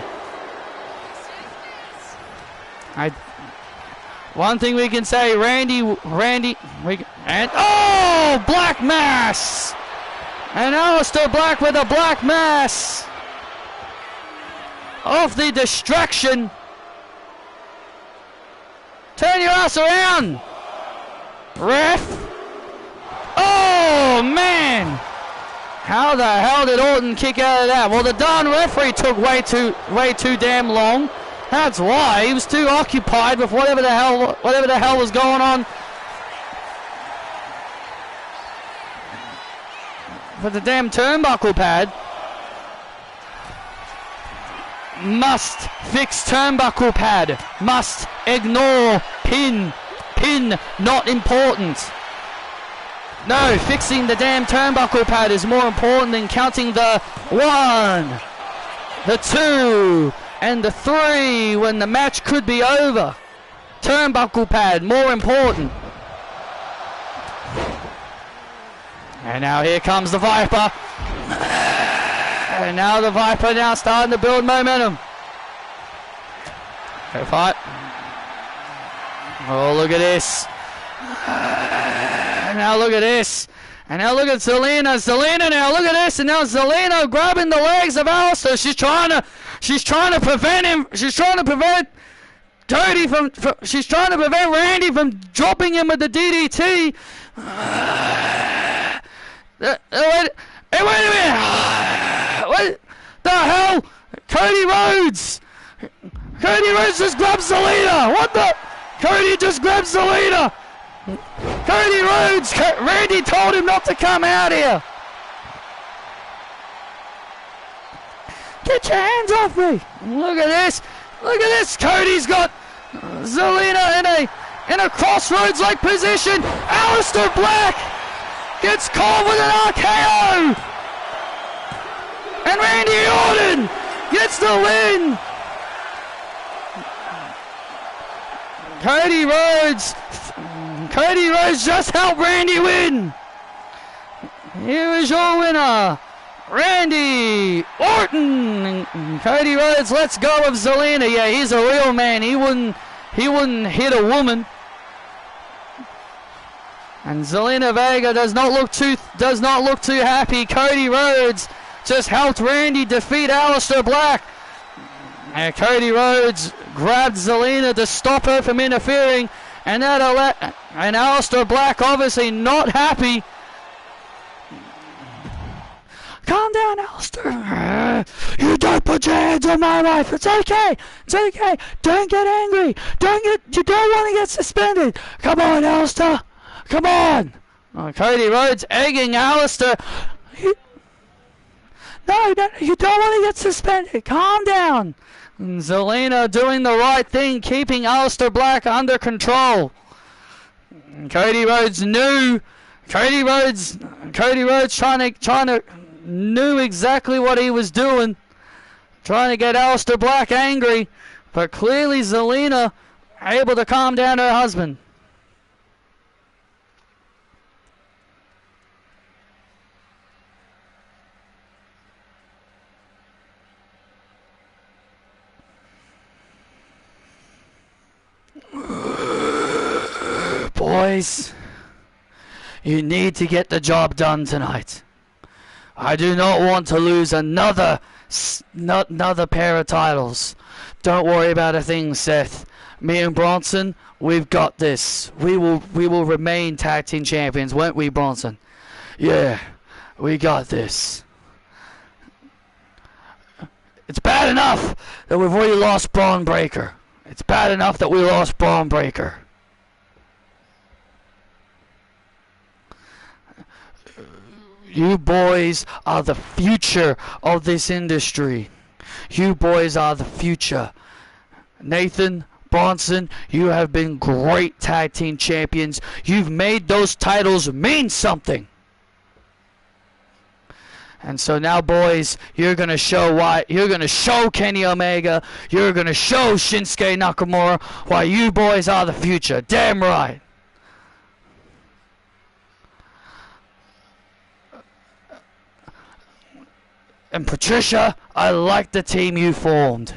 One thing we can say, Randy, and oh, Black Mass! And Aleister Black with a Black Mass off the distraction. Turn your ass around, ref. Oh man, how the hell did Orton kick out of that? Well, the darn referee took way too damn long. That's why he was too occupied with whatever the hell was going on. For the damn turnbuckle pad. Must fix turnbuckle pad. Must ignore pin. Pin not important. No, fixing the damn turnbuckle pad is more important than counting the 1, the 2, and the 3 when the match could be over. Turnbuckle pad, more important. And now here comes the Viper. And now the Viper now starting to build momentum. Go fight. Oh, look at this. And now look at this. And now look at Zelina. Zelina now, look at this. And now Zelina grabbing the legs of Aleister. She's trying to prevent him. She's trying to prevent Cody she's trying to prevent Randy from dropping him with the DDT. Wait a minute! What the hell? Cody Rhodes just grabbed Zelina! What the? Cody just grabbed Zelina! Cody Rhodes! Randy told him not to come out here! Get your hands off me! Look at this! Look at this! Cody's got Zelina in a crossroads-like position! Aleister Black gets caught with an RKO! And Randy Orton gets the win! Cody Rhodes just helped Randy win! Here is your winner, Randy Orton! And Cody Rhodes lets go of Zelina. Yeah, he's a real man. He wouldn't hit a woman. And Zelina Vega does not look too happy. Cody Rhodes just helped Randy defeat Aleister Black. And Cody Rhodes grabbed Zelina to stop her from interfering, and Aleister Black obviously not happy. Calm down, Aleister. You don't put your hands on my wife. It's okay. It's okay. Don't get angry. You don't want to get suspended. Come on, Aleister. Come on! Cody Rhodes egging Aleister. No, you don't want to get suspended. Calm down. And Zelina doing the right thing, keeping Aleister Black under control. And Cody Rhodes knew. Cody Rhodes trying to knew exactly what he was doing, trying to get Aleister Black angry, but clearly Zelina able to calm down her husband. Boys, you need to get the job done tonight. I do not want to lose another pair of titles. Don't worry about a thing, Seth. Me and Bronson, we've got this. We will remain tag team champions, won't we, Bronson? Yeah, we got this. It's bad enough that we've already lost Braun Breaker. It's bad enough that we lost Braun Breaker. You boys are the future of this industry. You boys are the future. Nathan, Bronson, you have been great tag team champions. You've made those titles mean something. And so now, boys, you're going to show why. You're going to show Kenny Omega. You're going to show Shinsuke Nakamura why you boys are the future. Damn right. And Patricia, I like the team you formed.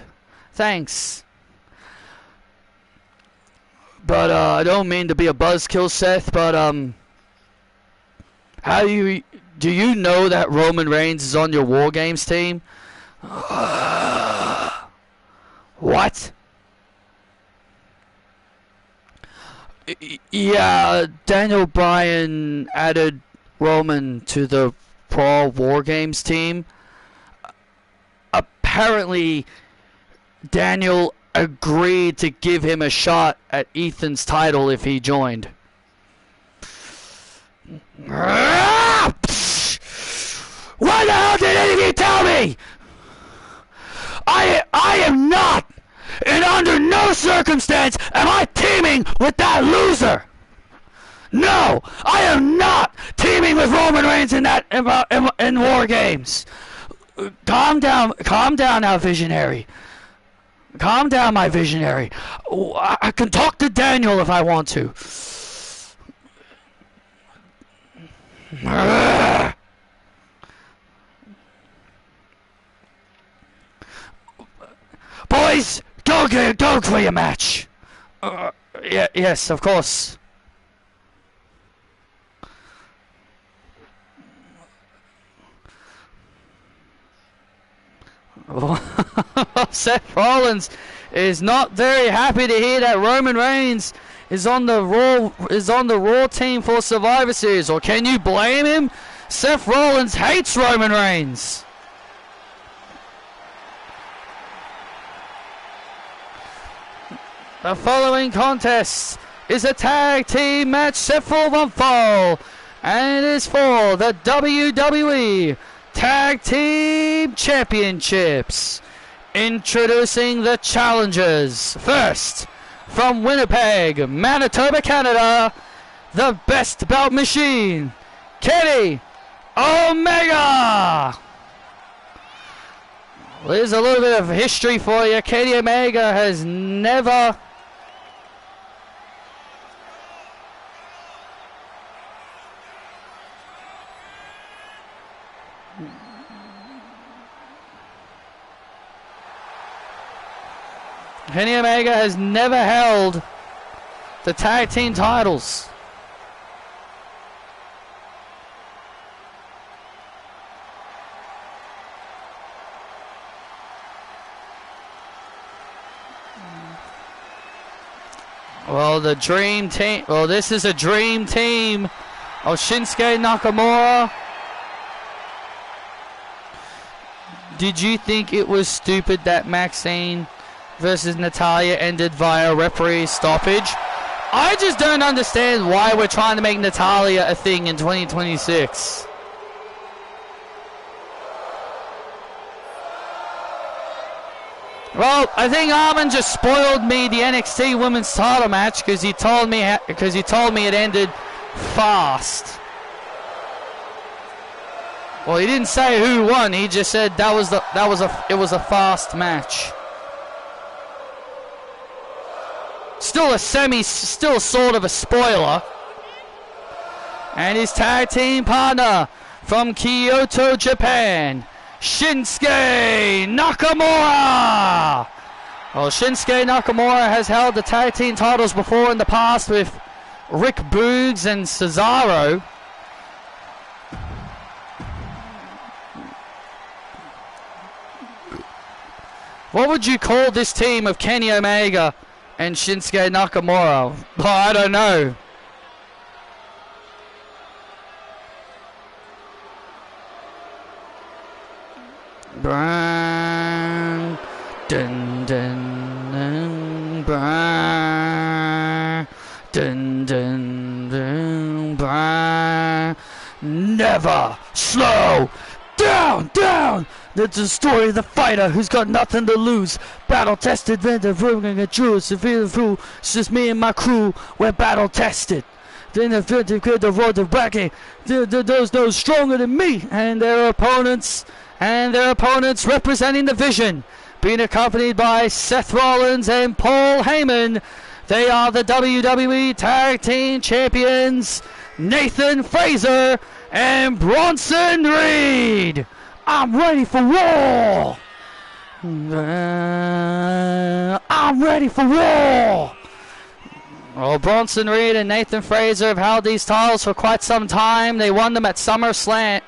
Thanks. But I don't mean to be a buzzkill, Seth, but how do you know that Roman Reigns is on your War Games team? What? Yeah, Daniel Bryan added Roman to the Raw War Games team. Apparently, Daniel agreed to give him a shot at Ethan's title if he joined. What the hell did any of you tell me? I am not, and under no circumstance am I teaming with that loser. No, I am not teaming with Roman Reigns in that in War Games. Calm down now, visionary. Calm down, my visionary. I can talk to Daniel if I want to. Boys, go for your match. Yes, of course. Seth Rollins is not very happy to hear that Roman Reigns is on the Raw team for Survivor Series. Or can you blame him? Seth Rollins hates Roman Reigns. The following contest is a tag team match set for one fall, and it is for the WWE Tag Team Championships. Introducing the challengers. First, from Winnipeg, Manitoba, Canada, the best belt machine, Kenny Omega. Well, here's a little bit of history for you. Kenny Omega has never held the tag team titles. Well, the dream team. Well, this is a dream team of Shinsuke Nakamura. Did you think it was stupid that Maxine versus Natalya ended via referee stoppage? I just don't understand why we're trying to make Natalya a thing in 2026. Well, I think Armin just spoiled me the NXT Women's Title match because he told me it ended fast. Well, he didn't say who won. He just said it was a fast match. Still sort of a spoiler. And his tag team partner from Kyoto, Japan, Shinsuke Nakamura. Well, Shinsuke Nakamura has held the tag team titles before in the past with Rick Boogs and Cesaro. What would you call this team of Kenny Omega and Shinsuke Nakamura. Oh, I don't know. Dun, dun, dun, dun, dun, dun, never slow down. That's the story of the fighter who's got nothing to lose. Battle tested, then the ruling a true severe fool. It's just me and my crew. We're battle tested. Then the road to bracket. There's no stronger than me and their opponents. And their opponents representing the Vision, being accompanied by Seth Rollins and Paul Heyman. They are the WWE Tag Team Champions, Nathan Frazer and Bronson Reed. I'm ready for war. I'm ready for war. Well, Bronson Reed and Nathan Frazer have held these titles for quite some time. They won them at SummerSlam.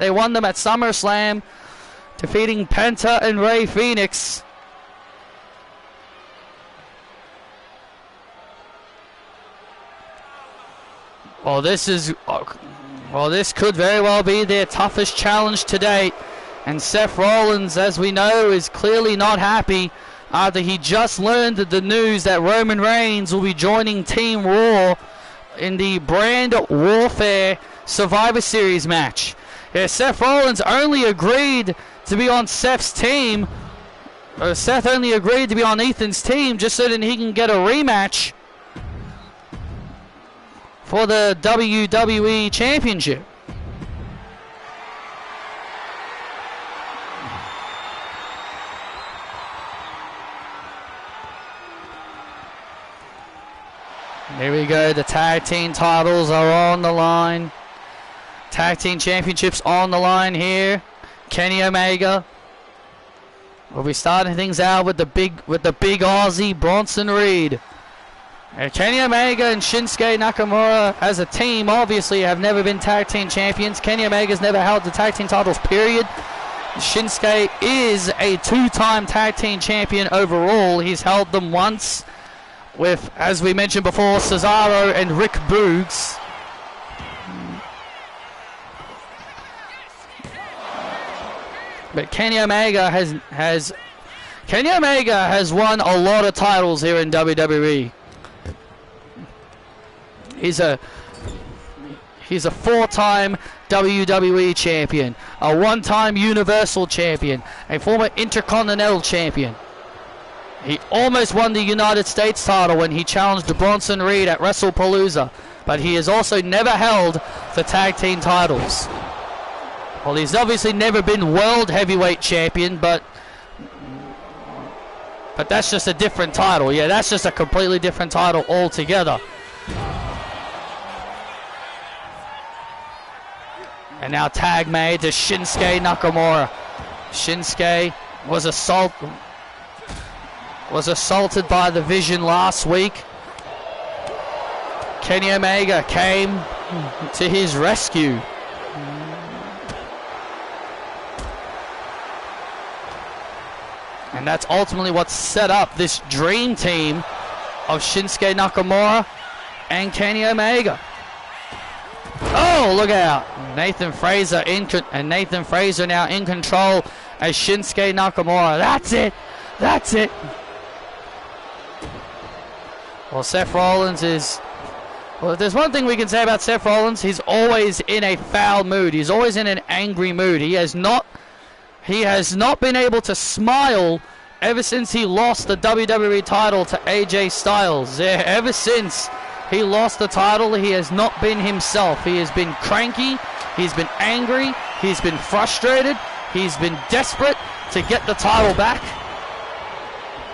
Defeating Penta and Rey Fenix. Well, this could very well be their toughest challenge to date. And Seth Rollins, as we know, is clearly not happy after he just learned the news that Roman Reigns will be joining Team Raw in the Brand Warfare Survivor Series match. Yeah, Seth Rollins only agreed to be on Seth's team. Seth only agreed to be on Ethan's team just so that he can get a rematch for the WWE Championship. Here we go. The tag team titles are on the line. Tag team championships on the line here. Kenny Omega will be starting things out with the big Aussie Bronson Reed. And Kenny Omega and Shinsuke Nakamura as a team obviously have never been tag team champions. Kenny Omega's never held the tag team titles, period. Shinsuke is a two-time tag team champion overall. He's held them once with, as we mentioned before, Cesaro and Rick Boogs. But Kenny Omega has won a lot of titles here in WWE. He's a four-time WWE champion, a one-time Universal champion, a former Intercontinental champion. He almost won the United States title when he challenged Bronson Reed at WrestlePalooza, but he has also never held the tag team titles. Well, he's obviously never been World Heavyweight Champion, but that's just a different title. Yeah, that's just a completely different title altogether. And now tag made to Shinsuke Nakamura. Shinsuke was assaulted by the Vision last week. Kenny Omega came to his rescue. And that's ultimately what set up this dream team of Shinsuke Nakamura and Kenny Omega. Oh, look out. Nathan Frazer now in control as Shinsuke Nakamura. That's it. Well, Seth Rollins is... Well, if there's one thing we can say about Seth Rollins, he's always in a foul mood. He's always in an angry mood. He has not been able to smile ever since he lost the WWE title to AJ Styles. Yeah, ever since he lost the title, he has not been himself. He has been cranky, he's been angry, he's been frustrated, he's been desperate to get the title back.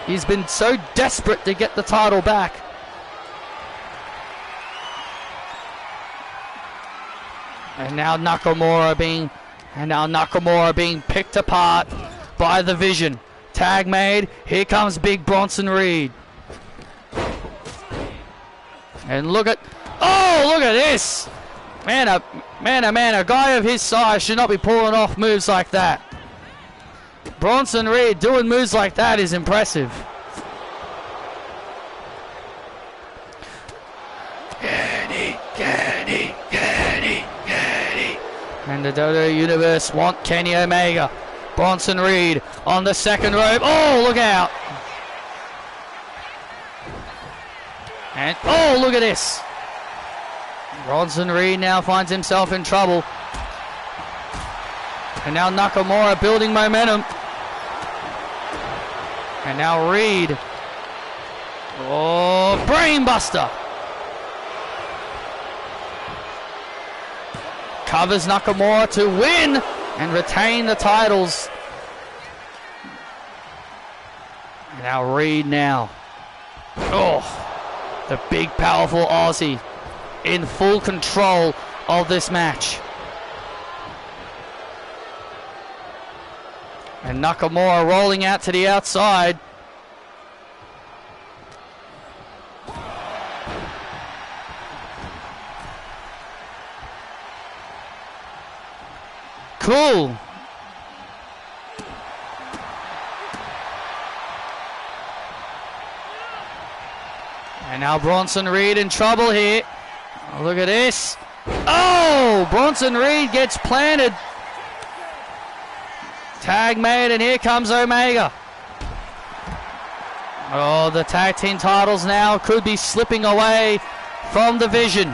He's been so desperate to get the title back. And now Nakamura being picked apart by the Vision. Tag made. Here comes Big Bronson Reed. And look at this. Man, a guy of his size should not be pulling off moves like that. Bronson Reed doing moves like that is impressive. And the WWE Universe want Kenny Omega. Bronson Reed on the second rope. Oh, look out. And, oh, look at this. Bronson Reed now finds himself in trouble. And now Nakamura building momentum. And now Reed. Oh, brainbuster. Covers Nakamura to win and retain the titles. And now Reed now. Oh. The big, powerful Aussie in full control of this match. And Nakamura rolling out to the outside. Cool. And now Bronson Reed in trouble here. Oh, look at this. Oh, Bronson Reed gets planted. Tag made, and here comes Omega. Oh, the tag team titles now could be slipping away from the Vision.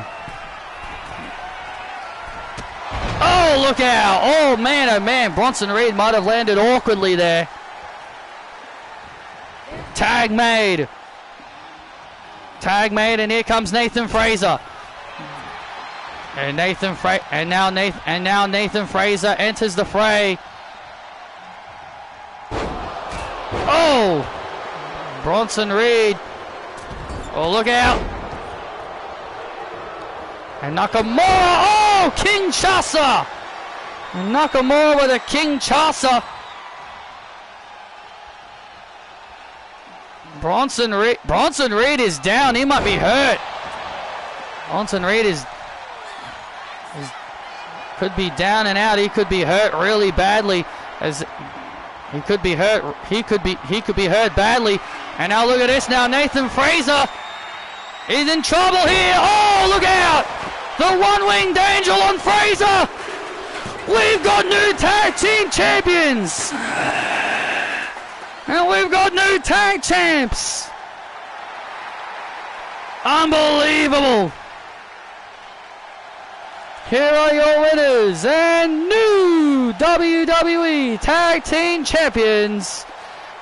Oh, look out. Oh, man, Bronson Reed might have landed awkwardly there. Tag made. Tag made, and here comes Nathan Fraser. And now Nathan Fraser enters the fray. Oh! Bronson Reed. Oh, look out. And Nakamura. Oh, Kinshasa. And Nakamura with a Kinshasa. Bronson Reed is down. He might be hurt. Bronson Reed could be down and out. He could be hurt really badly. As he could be hurt. He could be hurt badly. And now look at this. Now Nathan Fraser is in trouble here. Oh, look out! The one-winged angel on Fraser. We've got new tag team champions. And we've got new tag champs. Unbelievable. Here are your winners and new WWE Tag Team Champions,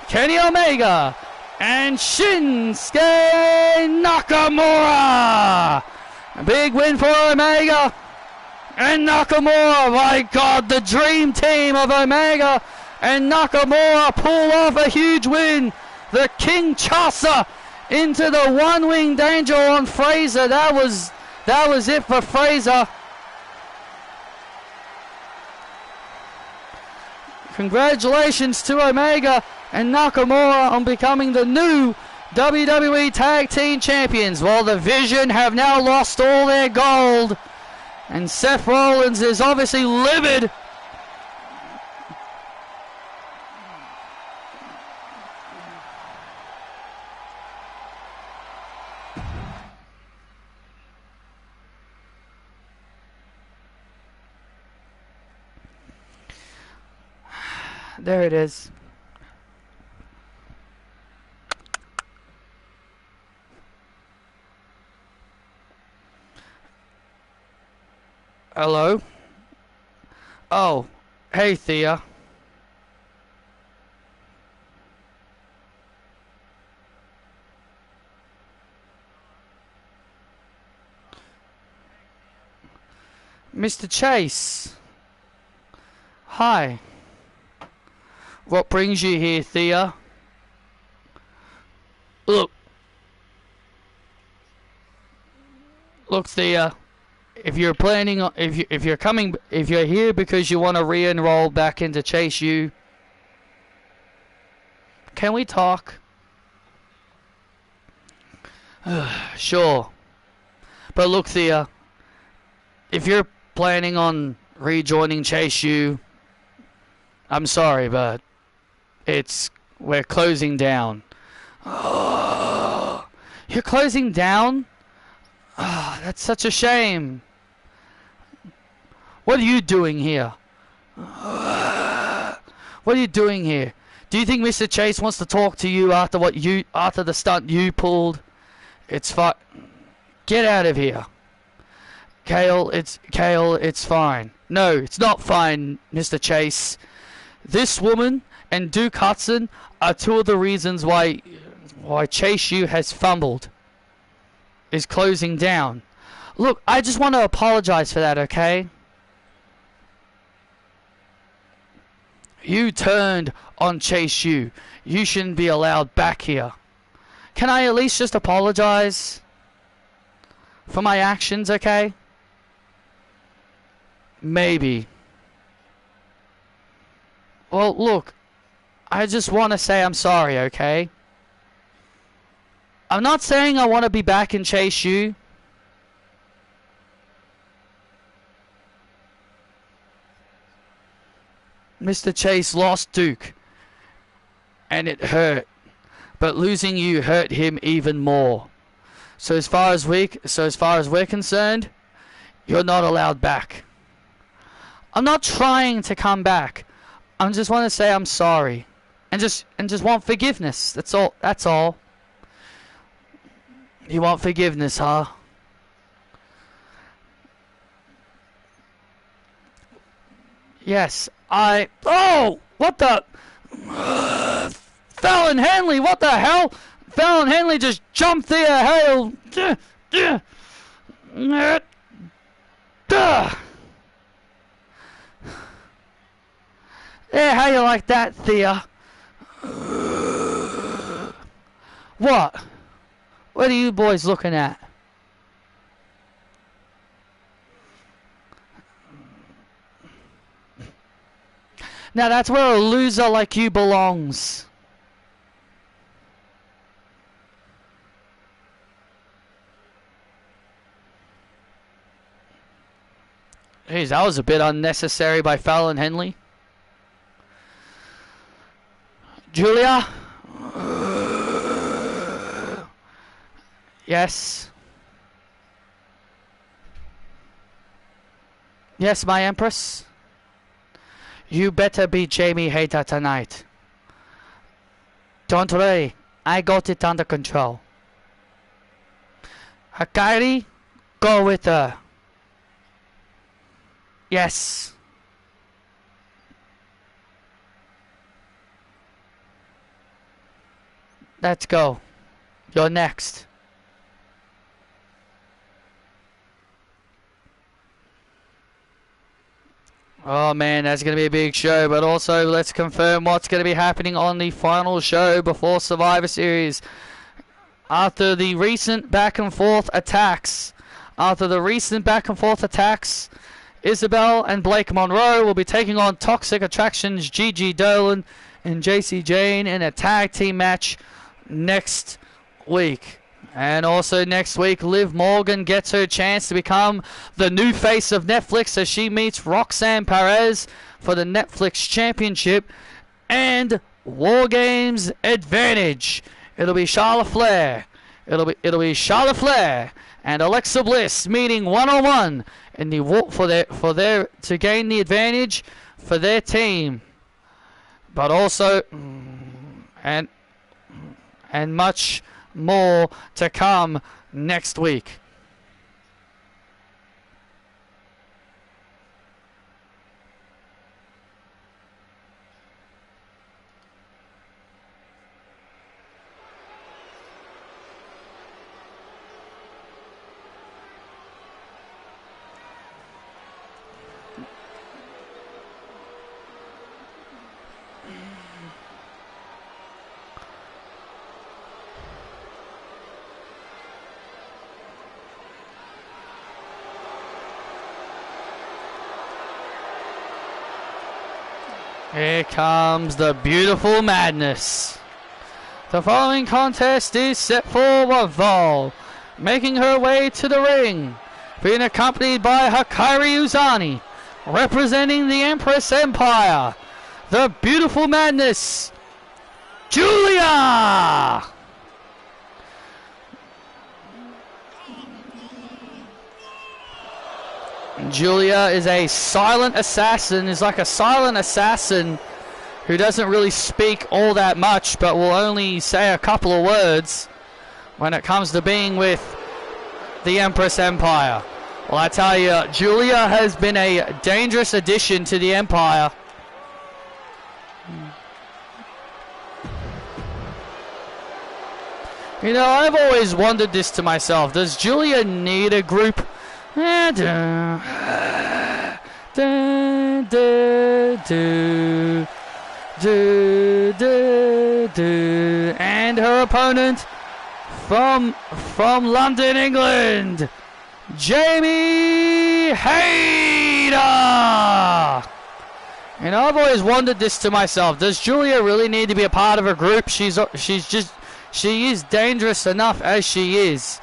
Kenny Omega and Shinsuke Nakamura. A big win for Omega and Nakamura. My God, the dream team of Omega and Nakamura pull off a huge win. The Kinshasa into the one-winged angel on Fraser. That was it for Fraser. Congratulations to Omega and Nakamura on becoming the new WWE Tag Team Champions, while the Vision have now lost all their gold. And Seth Rollins is obviously livid. There it is. Hello? Oh, hey Thea. Mr. Chase. Hi. What brings you here, Thea? Look, Thea. If you're planning on, if you're here because you want to re-enroll back into Chase U, can we talk? Sure. But look, Thea. If you're planning on rejoining Chase U, I'm sorry, but we're closing down. Oh, you're closing down? Oh, that's such a shame. What are you doing here? What are you doing here? Do you think Mr. Chase wants to talk to you after the stunt you pulled? It's fine. Get out of here. Kale, it's fine. No, it's not fine, Mr. Chase. This woman and Duke Hudson are two of the reasons why Chase U has fumbled. Is closing down. Look, I just want to apologize for that, okay? You turned on Chase U. You shouldn't be allowed back here. Can I at least just apologize for my actions, okay? Maybe. Well, look, I just want to say I'm sorry, okay? I'm not saying I want to be back in Chase U. Mr. Chase lost Duke, and it hurt. But losing you hurt him even more. So as far as we're concerned, you're not allowed back. I'm not trying to come back. I just want to say I'm sorry, and just want forgiveness. That's all. That's all. You want forgiveness, huh? Yes, oh, what the? Fallon Henley, what the hell? Fallon Henley just jumped there. Hell. There, how you like that, Thea? What? What are you boys looking at? Now that's where a loser like you belongs. Jeez, that was a bit unnecessary by Fallon Henley. Julia? Yes. Yes, my Empress? You better beat Jamie Hayter tonight. Don't worry, I got it under control. Hakari, go with her. Yes. Let's go. You're next. Oh man, that's going to be a big show, but also let's confirm what's going to be happening on the final show before Survivor Series. After the recent back and forth attacks, Isabel and Blake Monroe will be taking on Toxic Attractions, Gigi Dolan and JC Jane in a tag team match next week. And also next week, Liv Morgan gets her chance to become the new face of Netflix as she meets Roxanne Perez for the Netflix Championship and War Games Advantage. It'll be Charlotte Flair. It'll be Charlotte Flair and Alexa Bliss meeting one-on-one in the to gain the advantage for their team. But also and much more to come next week. Here comes the beautiful madness. The following contest is set for one fall. Making her way to the ring, being accompanied by Hikari Uzani, representing the Empress Empire, the beautiful madness, Julia! Julia is a silent assassin, is like a silent assassin who doesn't really speak all that much, but will only say a couple of words when it comes to being with the Empress Empire. Well, I tell you, Julia has been a dangerous addition to the Empire. You know, I've always wondered this to myself. Does Julia need a group? And her opponent from London, England, Jamie Hayter. And I've always wondered this to myself. Does Julia really need to be a part of a group? She is dangerous enough as she is.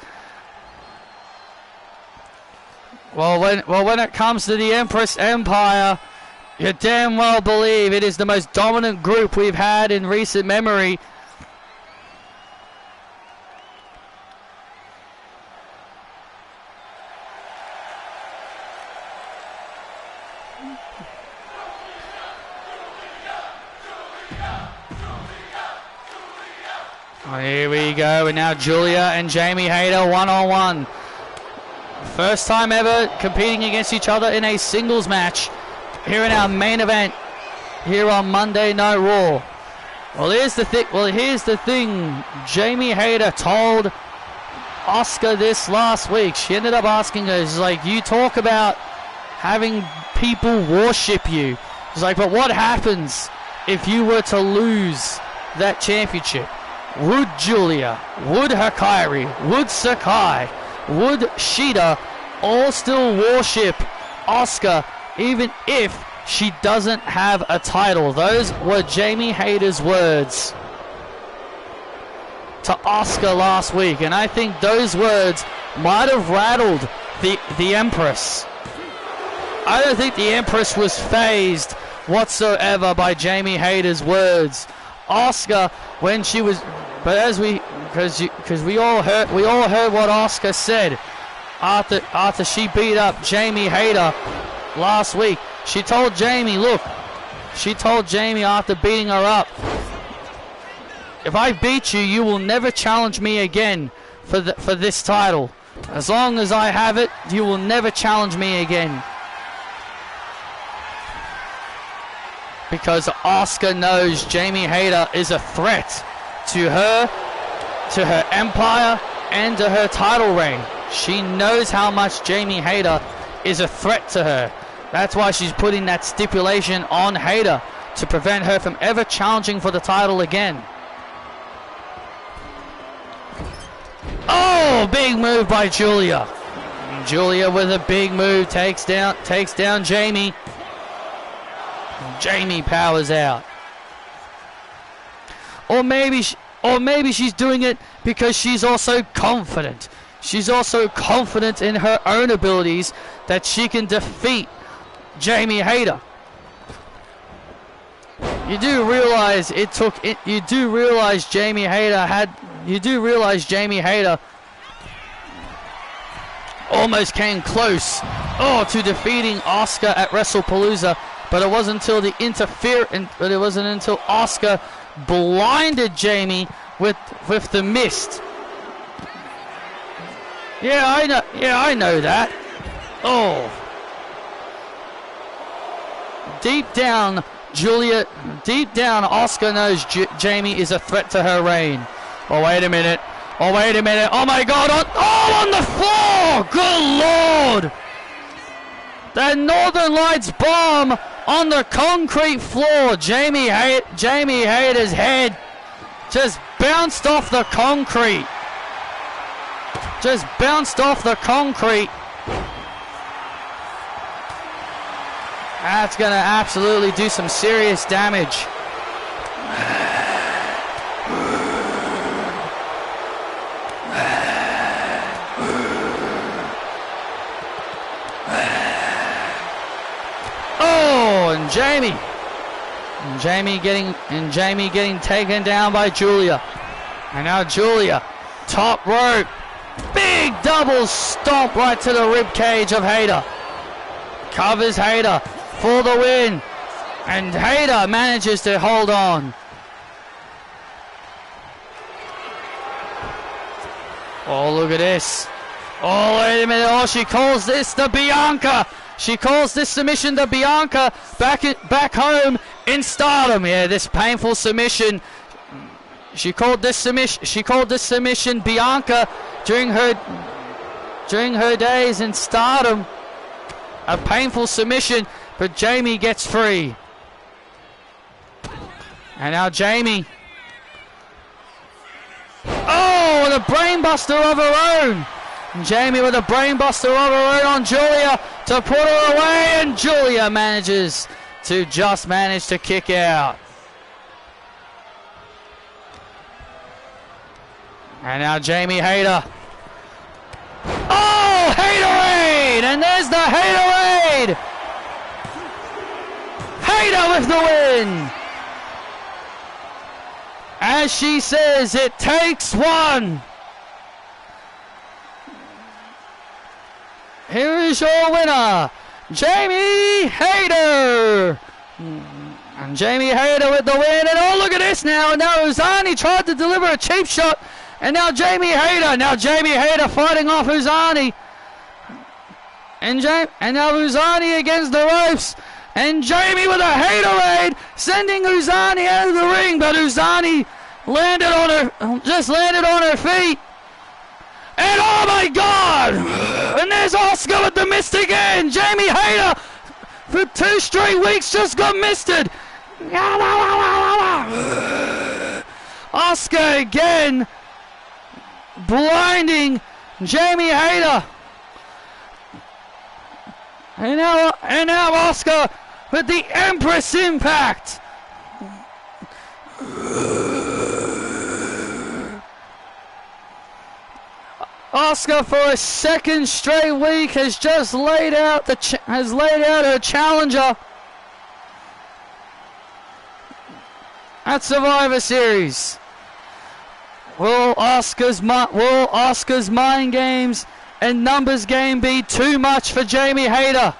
Well, when it comes to the Empress Empire, you damn well believe it is the most dominant group we've had in recent memory. Well, here we go, and now Julia and Jamie Hayter one-on-one. First time ever competing against each other in a singles match here in our main event here on Monday Night Raw. Well, here's the thing. Jamie Hayter told Asuka this last week. She ended up asking her, she's like, you talk about having people worship you. She's like, but what happens if you were to lose that championship? Would Julia, would Hikari, would Sakai, would Shida all still worship Asuka even if she doesn't have a title? Those were Jamie Hayter's words to Asuka last week, and I think those words might have rattled the Empress. I don't think the Empress was fazed whatsoever by Jamie Hayter's words. Asuka, when she was, but because we all heard what Asuka said after she beat up Jamie Hayter last week. She told Jamie after beating her up, if I beat you, you will never challenge me again for this title. As long as I have it, you will never challenge me again. Because Asuka knows Jamie Hayter is a threat to her empire, and to her title reign. She knows how much Jamie Hayter is a threat to her. That's why she's putting that stipulation on Hayter to prevent her from ever challenging for the title again. Oh, big move by Julia. Julia with a big move takes down Jamie. Jamie powers out. Or maybe she's doing it because she's also confident. She's also confident in her own abilities that she can defeat Jamie Hayter. You do realize Jamie Hayter almost came close to defeating Asuka at WrestlePalooza, but it wasn't until Asuka blinded Jamie with the mist. Yeah, I know that. Oh. Deep down, Asuka knows Jamie is a threat to her reign. Oh, wait a minute. Oh my God. On the floor. Good Lord. The Northern Lights bomb on the concrete floor. Jamie Hayter's head just bounced off the concrete. That's going to absolutely do some serious damage. Oh, and Jamie getting taken down by Julia. And now Julia, top rope. Big double stomp right to the rib cage of Hayter. covers Hayter for the win. And Hayter manages to hold on. Oh, look at this. Oh, wait a minute. Oh, she calls this the Bianca. She calls this submission the Bianca back home in Stardom. Yeah, this painful submission. She called this submission Bianca during her days in Stardom. A painful submission, but Jamie gets free. And now Jamie. Oh, the brainbuster of her own. And Jamie with a brainbuster of her own on Julia to put her away, and Julia manages to kick out. And now Jamie Hayter. Oh, Haterade! And there's the Haterade! Hayter with the win! As she says, it takes one. Here is your winner, Jamie Hayter. And Jamie Hayter with the win. And oh, look at this now. And now Uzani tried to deliver a cheap shot. And now Jamie Hayter. Now Jamie Hayter fighting off Uzani. And now Uzani against the ropes. And Jamie with a Haterade, sending Uzani out of the ring, but Uzani just landed on her feet. And oh my God! And there's Asuka with the mist again. Jamie Hayter for 2 straight weeks just got misted. Asuka again, blinding Jamie Hayter. And now Asuka with the Empress Impact. Asuka for a 2nd straight week has just laid out her challenger at Survivor Series. Will Asuka's mind games and numbers game be too much for Jamie Hayter?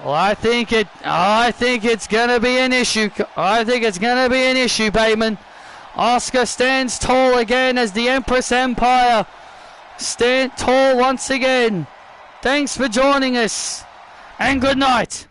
Well, I think it's gonna be an issue. I think it's gonna be an issue, Bateman. Asuka stands tall again as the Empress Empire stand tall once again. Thanks for joining us, and good night.